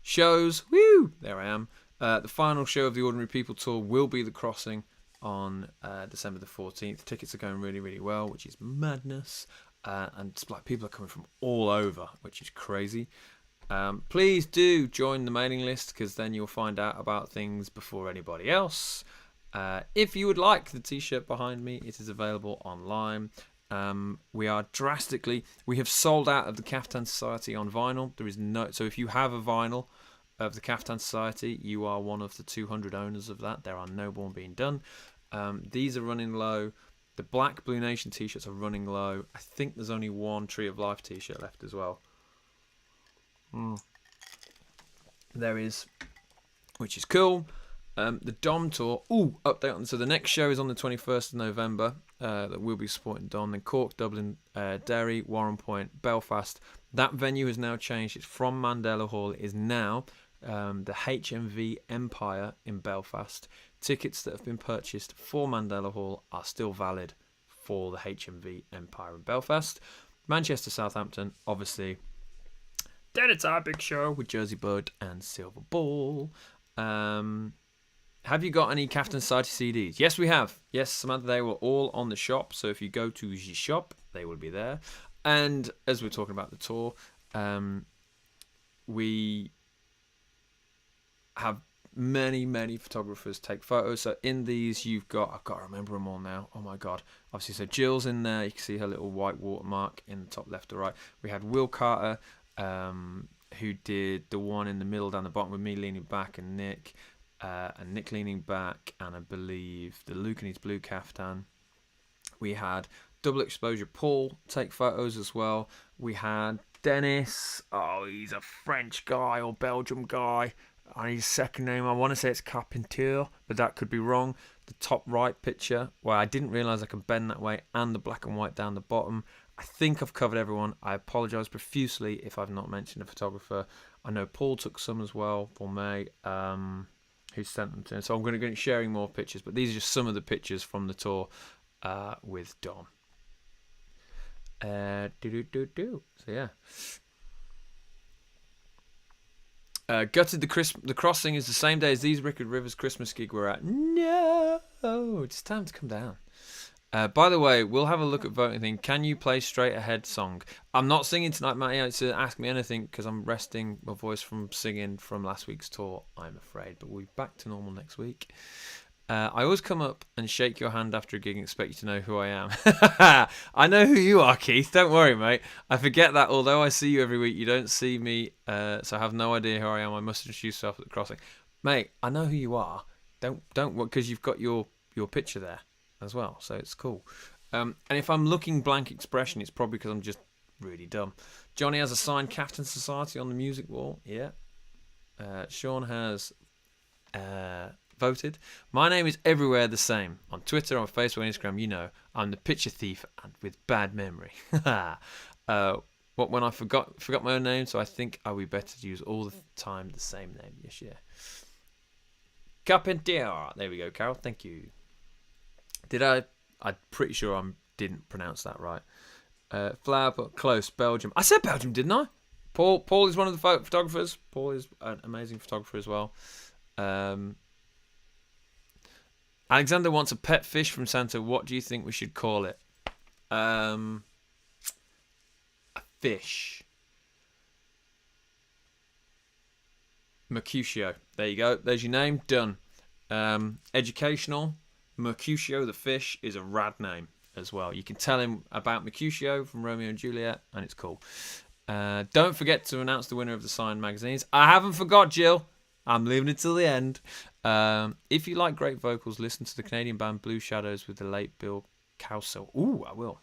Shows. Woo! There I am. The final show of the Ordinary People tour will be The Crossing on December the 14th. Tickets are going really, really well, which is madness. And it's like people are coming from all over, which is crazy. Please do join the mailing list, because then you'll find out about things before anybody else. If you would like the t-shirt behind me, it is available online. We have sold out of the Caftan Society on vinyl. So if you have a vinyl of the Caftan Society, you are one of the 200 owners of that. There are no more being done. These are running low. The Black Blue Nation t-shirts are running low. I think there's only one Tree of Life t-shirt left as well. There is, which is cool. The Dom tour. Update on. So the next show is on the 21st of November. That we'll be supporting Dom. Then Cork, Dublin, Derry, Warren Point, Belfast. That venue has now changed. It's from Mandela Hall. It is now the HMV Empire in Belfast. Tickets that have been purchased for Mandela Hall are still valid for the HMV Empire in Belfast. Manchester, Southampton, obviously. Then it's our big show with Jersey Bud and Silver Ball. Have you got any Caftan Society CDs? Yes, we have. Yes, Samantha, they were all on the shop. So if you go to the shop, they will be there. And as we're talking about the tour, we have many photographers take photos. So in these, I've got to remember them all now. Oh my God. Obviously, so Jill's in there. You can see her little white watermark in the top left or right. We had Will Carter, who did the one in the middle down the bottom with me leaning back, and Nick leaning back, and I believe the Luke and his blue caftan. We had Double Exposure Paul take photos as well. We had Dennis. Oh, he's a French guy or Belgium guy. And his second name, I want to say it's Carpentier, but that could be wrong. The top right picture, well, I didn't realise I could bend that way, and the black and white down the bottom. I think I've covered everyone. I apologise profusely if I've not mentioned a photographer. I know Paul took some as well, Paul May, who sent them to him. So I'm going to be sharing more pictures, but these are just some of the pictures from the tour with Dom. So yeah. Gutted the Crossing is the same day as these Rickard Rivers Christmas gig we're at. No, it's time to come down. By the way, we'll have a look at voting thing. Can you play Straight Ahead song? I'm not singing tonight, Matty. It's Ask Me Anything, because I'm resting my voice from singing from last week's tour, I'm afraid. But we'll be back to normal next week. I always come up and shake your hand after a gig and expect you to know who I am. I know who you are, Keith. Don't worry, mate. I forget that although I see you every week, you don't see me, so I have no idea who I am. I must introduce yourself at the Crossing. Mate, I know who you are. Don't because you've got your your picture there as well, so it's cool. And if I'm looking blank expression, it's probably because I'm just really dumb. Johnny has a signed Captain Society on the music wall. Yeah. Sean has voted. My name is everywhere the same. On Twitter, on Facebook, and Instagram, you know, I'm the picture thief and with bad memory. What when I forgot my own name, so I think I would be better to use all the time the same name. Yes, yeah. Carpentier. There we go, Carol. Thank you. I'm pretty sure I didn't pronounce that right. Flower, but close. Belgium. I said Belgium, didn't I? Paul is one of the photographers. Paul is an amazing photographer as well. Alexander wants a pet fish from Santa. What do you think we should call it? A fish. Mercutio. There you go. There's your name. Done. Educational. Mercutio the fish is a rad name as well. You can tell him about Mercutio from Romeo and Juliet, and it's cool. Don't forget to announce the winner of the signed magazines. I haven't forgot, Jill. I'm leaving it till the end. If you like great vocals, listen to the Canadian band Blue Shadows with the late Bill Cowsill. Ooh, I will.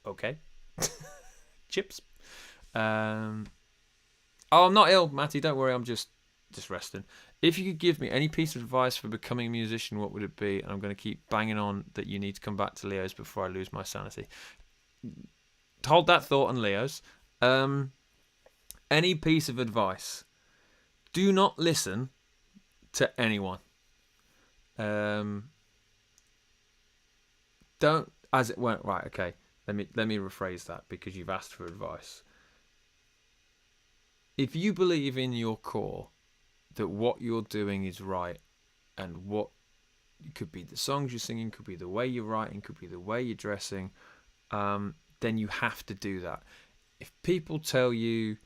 Okay. Chips. I'm not ill, Matty. Don't worry. I'm just resting. If you could give me any piece of advice for becoming a musician, what would it be? And I'm going to keep banging on that you need to come back to Leo's before I lose my sanity. Hold that thought on Leo's. Any piece of advice. Do not listen to anyone. Don't, as it went, right, okay. Let me rephrase that because you've asked for advice. If you believe in your core that what you're doing is right, and what it could be the songs you're singing, could be the way you're writing, could be the way you're dressing, then you have to do that. If people tell you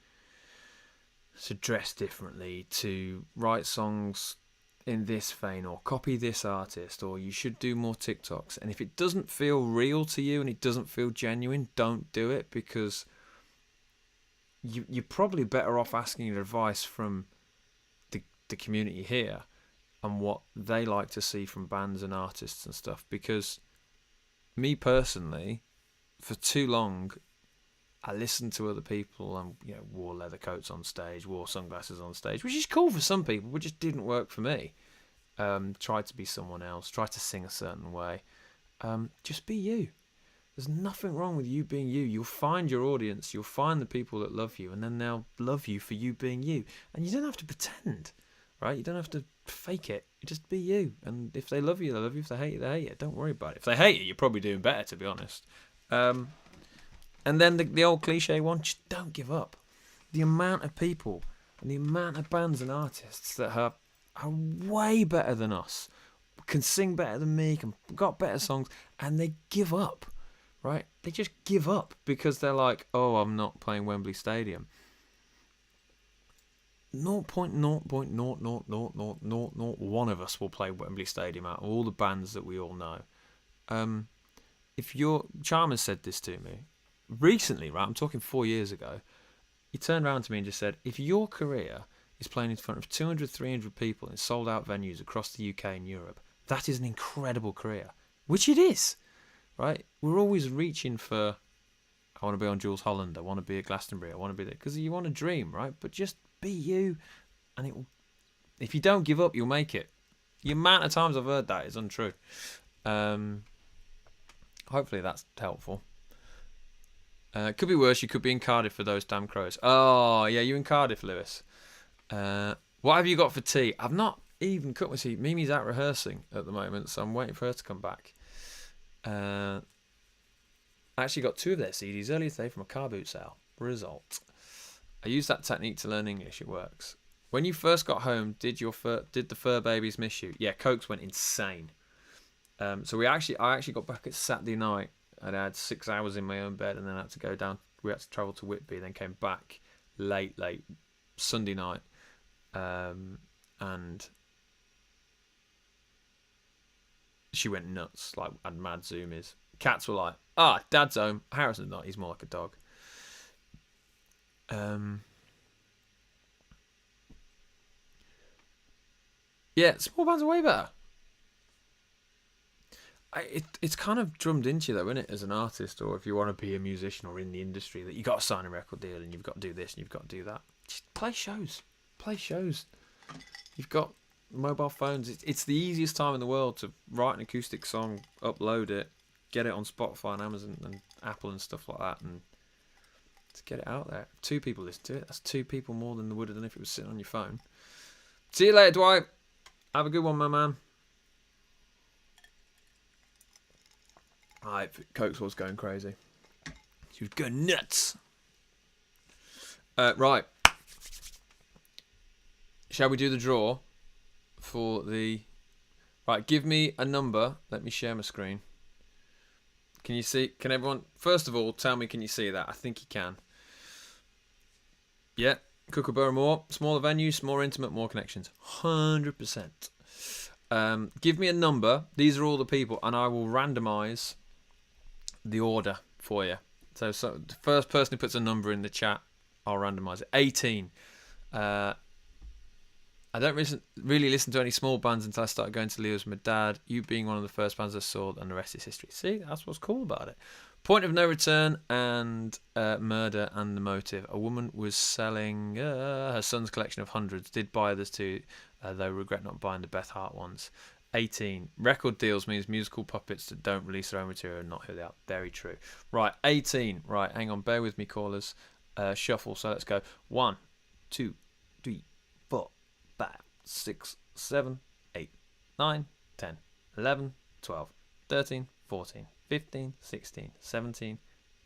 to dress differently, to write songs in this vein, or copy this artist, or you should do more TikToks, and if it doesn't feel real to you and it doesn't feel genuine, don't do it, because you're probably better off asking advice from the community here and what they like to see from bands and artists and stuff. Because me personally, for too long, I listened to other people and wore leather coats on stage, wore sunglasses on stage, which is cool for some people, but just didn't work for me. Tried to be someone else, tried to sing a certain way. Just be you. There's nothing wrong with you being you. You'll find your audience, you'll find the people that love you, and then they'll love you for you being you. And you don't have to pretend, right? You don't have to fake it. You just be you. And if they love you, they love you. If they hate you, they hate you. Don't worry about it. If they hate you, you're probably doing better, to be honest. And then the old cliche one, just don't give up. The amount of people and the amount of bands and artists that are way better than us, can sing better than me, got better songs, and they give up. Right? They just give up because they're like, oh, I'm not playing Wembley Stadium. 0.0000001 of us will play Wembley Stadium out of all the bands that we all know. If your Chalmers said this to me recently, right? I'm talking 4 years ago. He turned around to me and just said, if your career is playing in front of 200, 300 people in sold out venues across the UK and Europe, that is an incredible career, which it is. Right? We're always reaching for, I want to be on Jules Holland, I want to be at Glastonbury, I want to be there, because you want to dream, right? But just be you, and it will, if you don't give up, you'll make it. The amount of times I've heard that is untrue. Hopefully that's helpful. It could be worse. You could be in Cardiff for those damn Crows. Oh, yeah, you in Cardiff, Lewis. What have you got for tea? I've not even cooked my tea. Mimi's out rehearsing at the moment, so I'm waiting for her to come back. I actually got 2 of their CDs earlier today from a car boot sale. Result. I used that technique to learn English. It works. When you first got home, did the fur babies miss you? Yeah, Cokes went insane. So I actually got back at Saturday night. I'd had 6 hours in my own bed, and then I had to go down. We had to travel to Whitby, then came back late Sunday night, and she went nuts, like, had mad zoomies. Cats were like, Dad's home. Harrison's not, he's more like a dog. Yeah, small bands are way better. It's kind of drummed into you though, isn't it, as an artist, or if you want to be a musician or in the industry, that you got to sign a record deal and you've got to do this and you've got to do that. Just play shows. Play shows. You've got mobile phones. It's the easiest time in the world to write an acoustic song, upload it, get it on Spotify and Amazon and Apple and stuff like that, and to get it out there. If 2 people listen to it, that's 2 people more than they would have done if it was sitting on your phone. See you later, Dwight. Have a good one, my man. Alright, Cokes was going crazy. She was going nuts. Right. Shall we do the draw for the... Right, give me a number. Let me share my screen. Can you see? Can everyone... First of all, tell me, can you see that? I think you can. Yeah. Kookaburra more. Smaller venues, more intimate, more connections. 100%. Give me a number. These are all the people, and I will randomise the order for you. So the first person who puts a number in the chat, I'll randomise it. 18. I don't really listen to any small bands until I started going to Leo's with my dad. You being one of the first bands I saw, and the rest is history. See, that's what's cool about it. Point of No Return and Murder and the Motive. A woman was selling her son's collection of hundreds. Did buy others too, though regret not buying the Beth Hart ones. 18. Record deals means musical puppets that don't release their own material and not who they are. Very true. Right, 18. Right, hang on. Bear with me, callers. Shuffle. So let's go. 1, 2, 3, 4, 5, 6, 7, 8, 9, 10, 11, 12, 13, 14, 15, 16, 17,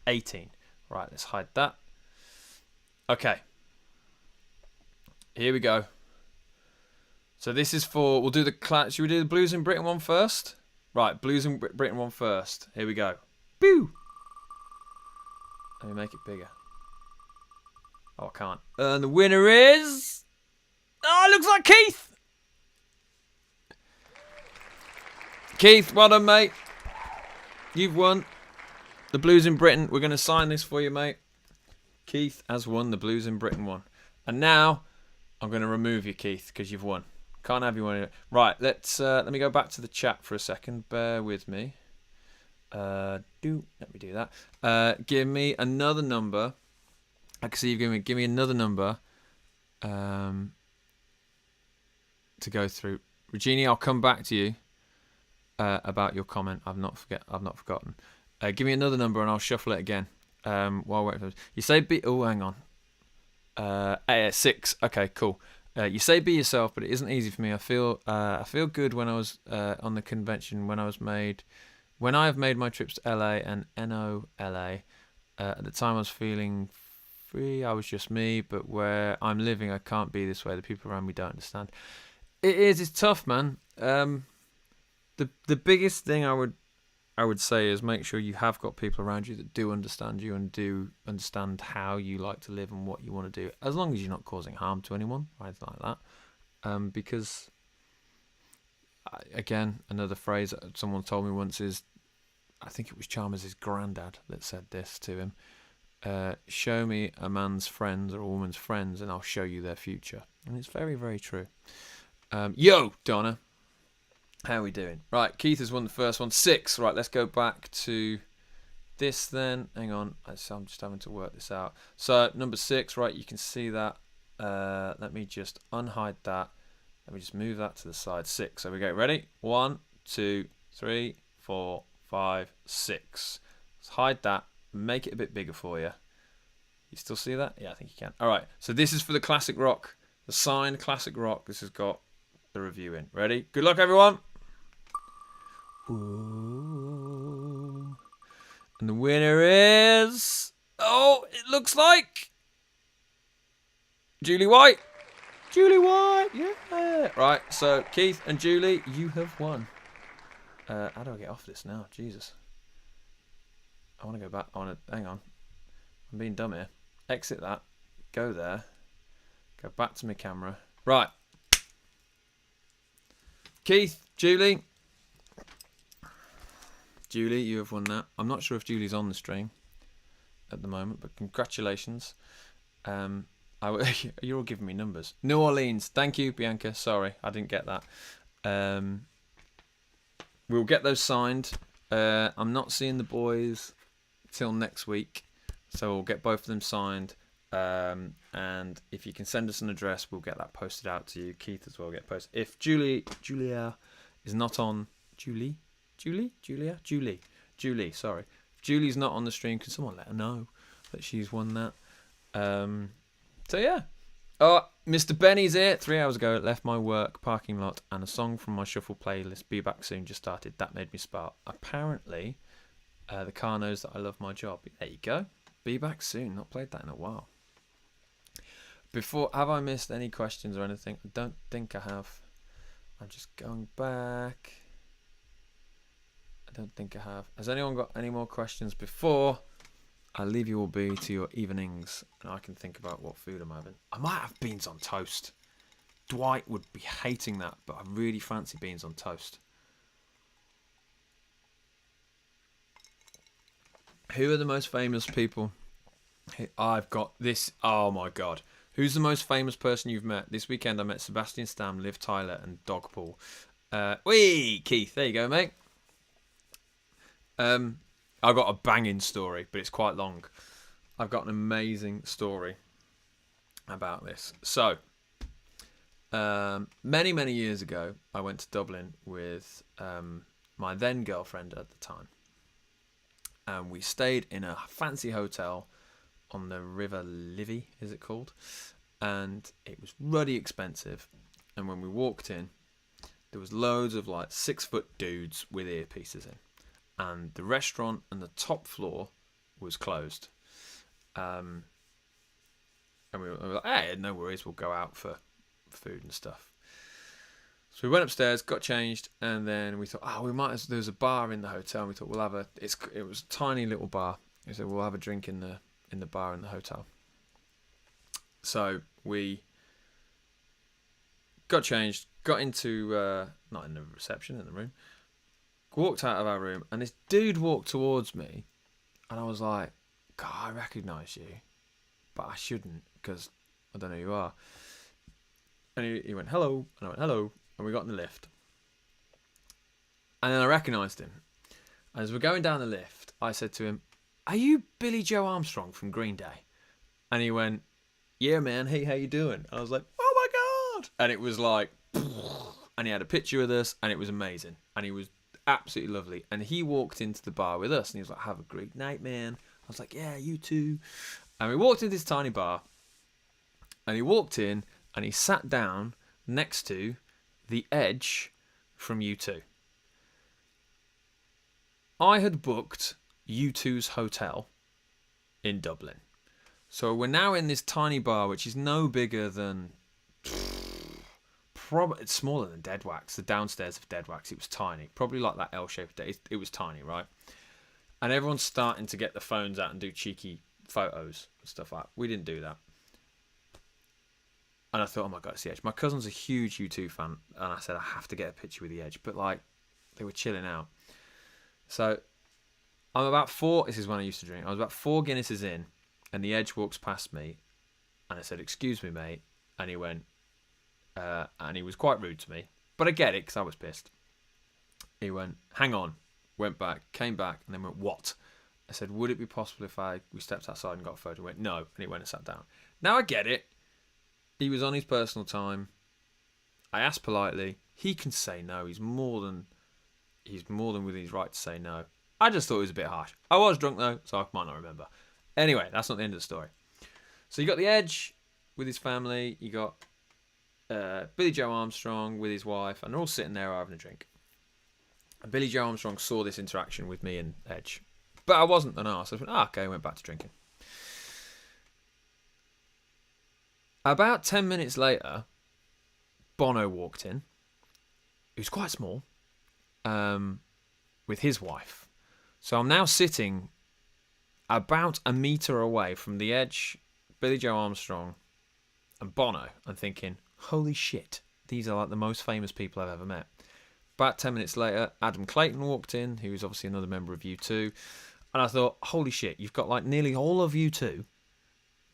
18. Right, let's hide that. Okay. Here we go. So this is for... We'll do the... Should we do the Blues in Britain one first? Right, Blues in Britain one first. Here we go. Boo! Let me make it bigger. Oh, I can't. And the winner is... Oh, it looks like Keith! Keith, well done, mate. You've won the Blues in Britain. We're going to sign this for you, mate. Keith has won the Blues in Britain one. And now, I'm going to remove you, Keith, because you've won. Can't have you one. Right, let me go back to the chat for a second. Bear with me. Let me do that. Give me another number. I can see you give me another number to go through. Regina, I'll come back to you about your comment. I've not forgotten. Give me another number and I'll shuffle it again. While waiting for you say be. Oh, hang on. 6. Okay, cool. You say be yourself, but it isn't easy for me. I feel good when I was on the convention when I have made my trips to LA and NOLA. At the time, I was feeling free. I was just me, but where I'm living, I can't be this way. The people around me don't understand. It's tough, man. The biggest thing I would say is make sure you have got people around you that do understand you and do understand how you like to live and what you want to do, as long as you're not causing harm to anyone or anything like that. Because, again, another phrase that someone told me once is, I think it was Chalmers' granddad that said this to him, show me a man's friends or a woman's friends and I'll show you their future. And it's very, very true. Yo, Donna. How are we doing? Right, Keith has won the first one. 6. Right, let's go back to this then. Hang on. I'm just having to work this out. So, number 6, right, you can see that. Let me just unhide that. Let me just move that to the side. 6. So we go. Ready? 1, 2, 3, 4, 5, 6. Let's hide that. Make it a bit bigger for you. You still see that? Yeah, I think you can. All right. So this is for the classic rock. The signed classic rock. This has got the review in. Ready? Good luck, everyone. Ooh. And the winner is... Oh, it looks like... Julie White. Julie White, yeah. Right, so Keith and Julie, you have won. How do I get off this now? Jesus. I want to go back. Hang on. I'm being dumb here. Exit that. Go there. Go back to my camera. Right. Keith, Julie. Julie, you have won that. I'm not sure if Julie's on the stream at the moment, but congratulations. You're all giving me numbers. New Orleans. Thank you, Bianca. Sorry, I didn't get that. We'll get those signed. I'm not seeing the boys till next week, so we'll get both of them signed. And if you can send us an address, we'll get that posted out to you. Keith as well get posted. If Julia is not on, Julie, sorry. If Julie's not on the stream, can someone let her know that she's won that? So yeah. Oh, Mr. Benny's here. 3 hours ago, left my work parking lot and a song from my shuffle playlist, Be Back Soon, just started. That made me spark. Apparently, the car knows that I love my job. There you go. Be Back Soon. Not played that in a while. Have I missed any questions or anything? I don't think I have. I'm just going back. I don't think I have. Has anyone got any more questions before I leave you all be to your evenings and I can think about what food I'm having? I might have beans on toast. Dwight would be hating that, but I really fancy beans on toast. Who are the most famous people? I've got this. Oh my god. Who's the most famous person you've met? This weekend I met Sebastian Stam, Liv Tyler and Dogpool. Wee! Keith, there you go, mate. I've got a banging story, but it's quite long. I've got an amazing story about this. So, many, many years ago, I went to Dublin with my then girlfriend at the time. And we stayed in a fancy hotel on the River Liffey, is it called? And it was ruddy expensive. And when we walked in, there was loads of like 6-foot dudes with earpieces in. And the restaurant and the top floor was closed. And we were like, hey, no worries, we'll go out for food and stuff. So we went upstairs, got changed, and then we thought, there was a bar in the hotel, and we thought it was a tiny little bar. We said, we'll have a drink in the bar in the hotel. So we got changed, got into, not in the reception, in the room, walked out of our room, and this dude walked towards me, and I was like, God, I recognise you, but I shouldn't, because I don't know who you are. And he went, hello, and I went, hello, and we got in the lift. And then I recognised him. And as we're going down the lift, I said to him, are you Billy Joe Armstrong from Green Day? And he went, yeah, man, hey, how you doing? And I was like, oh my God! And it was like, and he had a picture with us, and it was amazing. And he was absolutely lovely. And he walked into the bar with us, and he was like, have a great night, man. I was like, yeah, you too. And we walked into this tiny bar, and he walked in, and he sat down next to the Edge from U2. I had booked U2's hotel in Dublin. So we're now in this tiny bar, which is no bigger than... It's smaller than Dead Wax, the downstairs of Dead Wax. It was tiny. Probably like that L-shaped. It was tiny, right? And everyone's starting to get the phones out and do cheeky photos and stuff like that. We didn't do that. And I thought, oh my God, it's the Edge. My cousin's a huge U2 fan, and I said, I have to get a picture with the Edge. But like, they were chilling out. So I'm about 4, this is when I used to drink, I was about 4 Guinnesses in, and the Edge walks past me, and I said, excuse me, mate. And he went, and he was quite rude to me. But I get it, because I was pissed. He went, hang on. Went back, came back, and then went, what? I said, would it be possible if we stepped outside and got a photo? He went, no. And he went and sat down. Now I get it. He was on his personal time. I asked politely. He can say no. He's more than within his right to say no. I just thought it was a bit harsh. I was drunk though, so I might not remember. Anyway, that's not the end of the story. So you got the Edge with his family. You got Billy Joe Armstrong with his wife, and they're all sitting there having a drink. And Billy Joe Armstrong saw this interaction with me and Edge, but I wasn't an arse. I went, okay, I went back to drinking. About 10 minutes later, Bono walked in. He was quite small, with his wife. So I'm now sitting about a metre away from the Edge, Billy Joe Armstrong, and Bono, and thinking, holy shit, these are like the most famous people I've ever met. About 10 minutes later, Adam Clayton walked in, who was obviously another member of U2, and I thought, holy shit, you've got like nearly all of U2.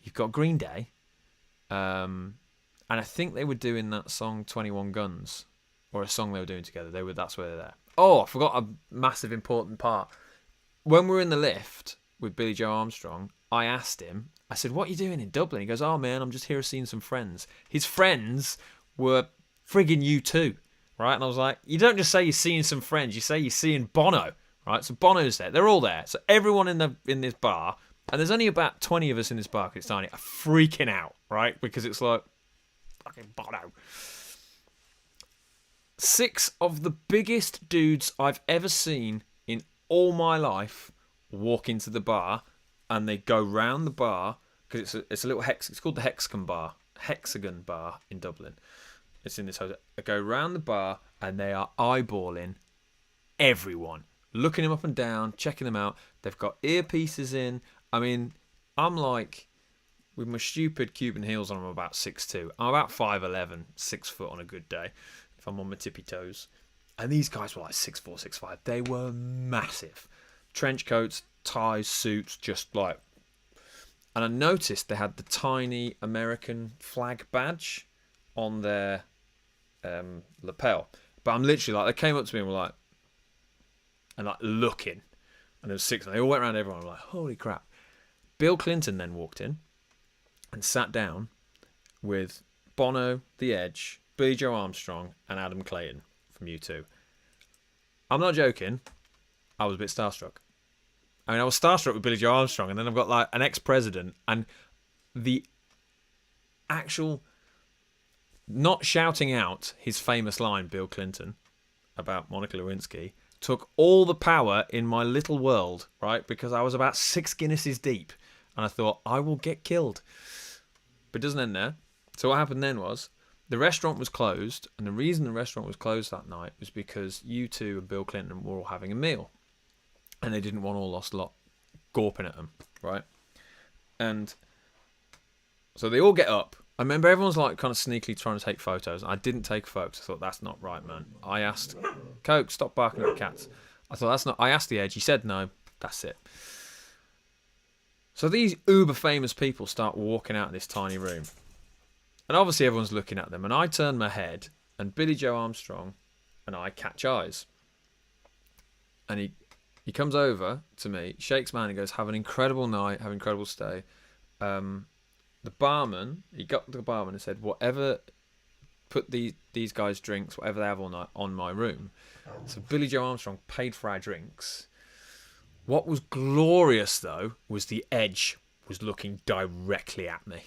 You've got Green Day. And I think they were doing that song 21 Guns, or a song they were doing together. That's where they're there. Oh, I forgot a massive important part. When we were in the lift with Billy Joe Armstrong, I asked him, I said, what are you doing in Dublin? He goes, oh man, I'm just here seeing some friends. His friends were friggin' U2, right? And I was like, you don't just say you're seeing some friends, you say you're seeing Bono, right? So Bono's there. They're all there. So everyone in this bar, and there's only about 20 of us in this bar because it's tiny, are freaking out, right? Because it's like, fucking Bono. 6 of the biggest dudes I've ever seen in all my life walk into the bar, and they go round the bar because it's a little it's called the Hexagon Bar in Dublin. It's in this hotel. They go round the bar and they are eyeballing everyone, looking them up and down, checking them out. They've got earpieces in. I mean, I'm like, with my stupid Cuban heels on, I'm about 6'2". I'm about 5'11", 6 foot on a good day, if I'm on my tippy toes. And these guys were like 6'4", 6'5". They were massive. Trench coats, ties, suits, just like... And I noticed they had the tiny American flag badge on their lapel. But I'm literally like, they came up to me and were like... And like looking. And there was 6 of them. They all went around everyone. I'm like, holy crap. Bill Clinton then walked in and sat down with Bono, The Edge, Billy Joe Armstrong, and Adam Clayton from U2. I'm not joking. I was a bit starstruck. I mean, I was starstruck with Billy Joe Armstrong, and then I've got like an ex-president, and the actual not shouting out his famous line, Bill Clinton, about Monica Lewinsky, took all the power in my little world, right? Because I was about 6 Guinnesses deep, and I thought, I will get killed. But it doesn't end there. So what happened then was, the restaurant was closed, and the reason the restaurant was closed that night was because U2 and Bill Clinton were all having a meal. And they didn't want all lost lot gawping at them, right? And so they all get up. I remember everyone's like kind of sneakily trying to take photos. I didn't take photos. I thought, that's not right, man. I asked Coke, stop barking at cats. I thought, that's not... I asked The Edge. He said no. That's it. So these uber famous people start walking out of this tiny room. And obviously everyone's looking at them. And I turn my head, and Billy Joe Armstrong and I catch eyes. And he comes over to me, shakes my hand, and goes, have an incredible night, have an incredible stay. The barman, he got to the barman and said, whatever, put these guys' drinks, whatever they have all night, on my room. So Billy Joe Armstrong paid for our drinks. What was glorious, though, was The Edge was looking directly at me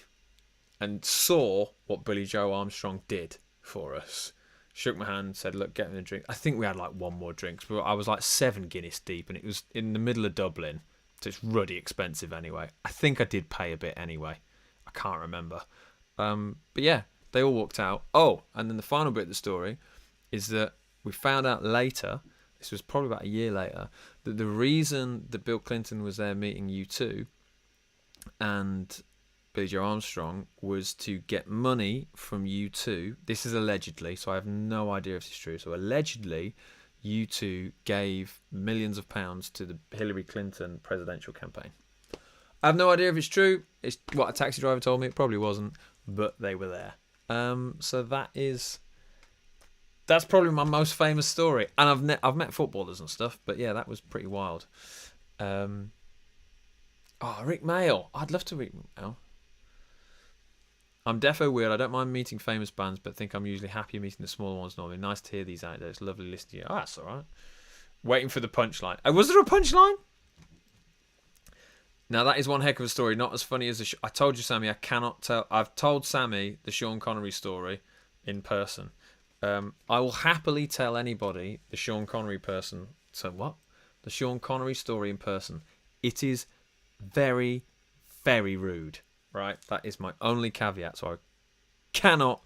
and saw what Billy Joe Armstrong did for us. Shook my hand, said, look, get me a drink. I think we had like one more drink, but I was like 7 Guinness deep, and it was in the middle of Dublin, so it's ruddy expensive anyway. I think I did pay a bit anyway. I can't remember. But yeah, they all walked out. Oh, and then the final bit of the story is that we found out later, this was probably about a year later, that the reason that Bill Clinton was there meeting U2 and Billy Joe Armstrong was to get money from U2. This is allegedly, so I have no idea if it's true. So allegedly, U2 gave millions of pounds to the Hillary Clinton presidential campaign. I have no idea if it's true. It's what a taxi driver told me. It probably wasn't, but they were there. So that's probably my most famous story. And I've met footballers and stuff, but yeah, that was pretty wild. Rick Mail. I'd love to meet Rick Mail. I'm defo weird. I don't mind meeting famous bands, but think I'm usually happier meeting the smaller ones normally. Nice to hear these anecdotes. Lovely listening to you. Oh, that's all right. Waiting for the punchline. Was there a punchline? Now, that is one heck of a story. Not as funny as I told you, Sammy, I cannot tell. I've told Sammy the Sean Connery story in person. I will happily tell anybody the Sean Connery person. So what? The Sean Connery story in person. It is very, very rude. Right, that is my only caveat. So I cannot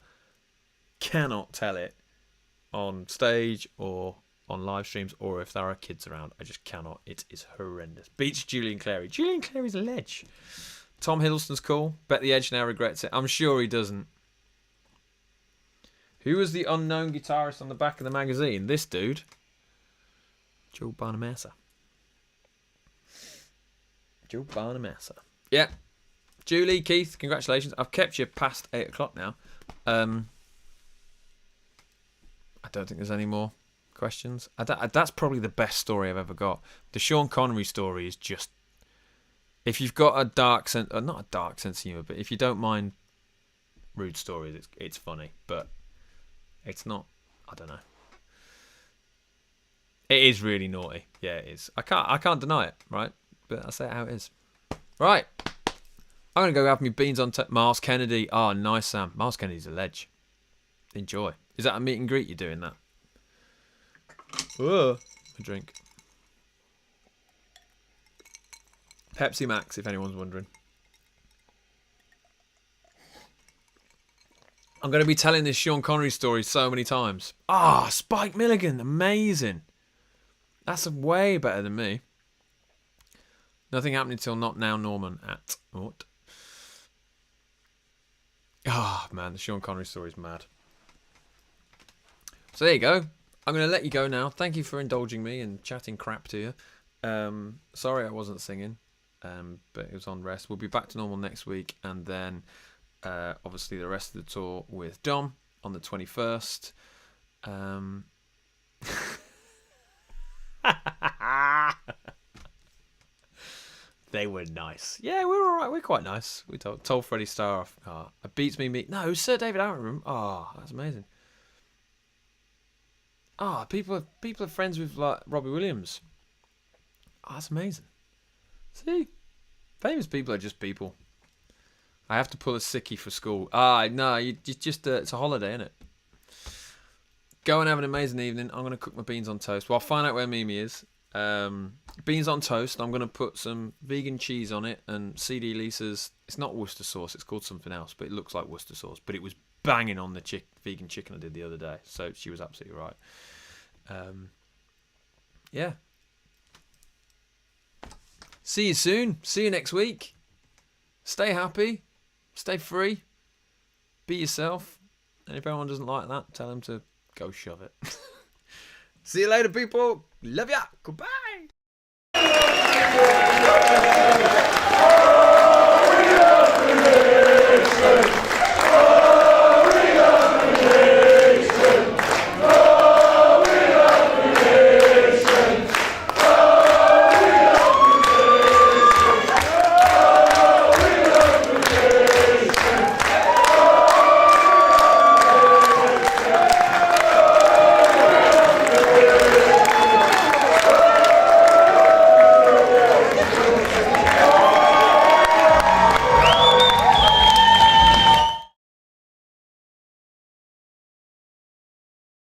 tell it on stage or on live streams, or if there are kids around. I just cannot. It is horrendous. Beats Julian Clary. Julian Clary's a ledge. Tom Hiddleston's cool. Bet The Edge now regrets it. I'm sure he doesn't. Who was the unknown guitarist on the back of the magazine? This dude. Joe Bonamassa. Yeah. Julie, Keith, congratulations. I've kept you past 8 o'clock now. I don't think there's any more questions. That's probably the best story I've ever got. The Sean Connery story is just... If you've got a dark sense... not a dark sense of humour, but if you don't mind rude stories, it's funny. But it's not... I don't know. It is really naughty. Yeah, it is. I can't deny it, right? But I'll say it how it is. Right. I'm going to go have my beans on Miles Kennedy. Oh, nice, Sam. Miles Kennedy's a ledge. Enjoy. Is that a meet and greet you're doing that? Whoa. A drink. Pepsi Max, if anyone's wondering. I'm going to be telling this Sean Connery story so many times. Ah, Spike Milligan. Amazing. That's way better than me. Nothing happening until Not Now Norman at... What? Ah, man, the Sean Connery story is mad. So there you go. I'm going to let you go now. Thank you for indulging me and chatting crap to you. Sorry I wasn't singing, but it was on rest. We'll be back to normal next week, and then obviously the rest of the tour with Dom on the 21st. They were nice. Yeah, we were alright. We're quite nice. We told Freddie Starr off. Oh, it beats me. No, Sir David Attenborough. Oh, that's amazing. Oh, people are friends with like Robbie Williams. Oh, that's amazing. See, famous people are just people. I have to pull a sickie for school. No, you just it's a holiday, isn't it? Go and have an amazing evening. I'm going to cook my beans on toast. Well, I'll find out where Mimi is. Beans on toast. I'm going to put some vegan cheese on it and CD Lisa's. It's not Worcester sauce. It's called something else, but it looks like Worcester sauce. But it was banging on the vegan chicken I did the other day. So she was absolutely right. Yeah. See you soon. See you next week. Stay happy. Stay free. Be yourself. And if anyone doesn't like that, tell them to go shove it. See you later, people. Love ya. Goodbye.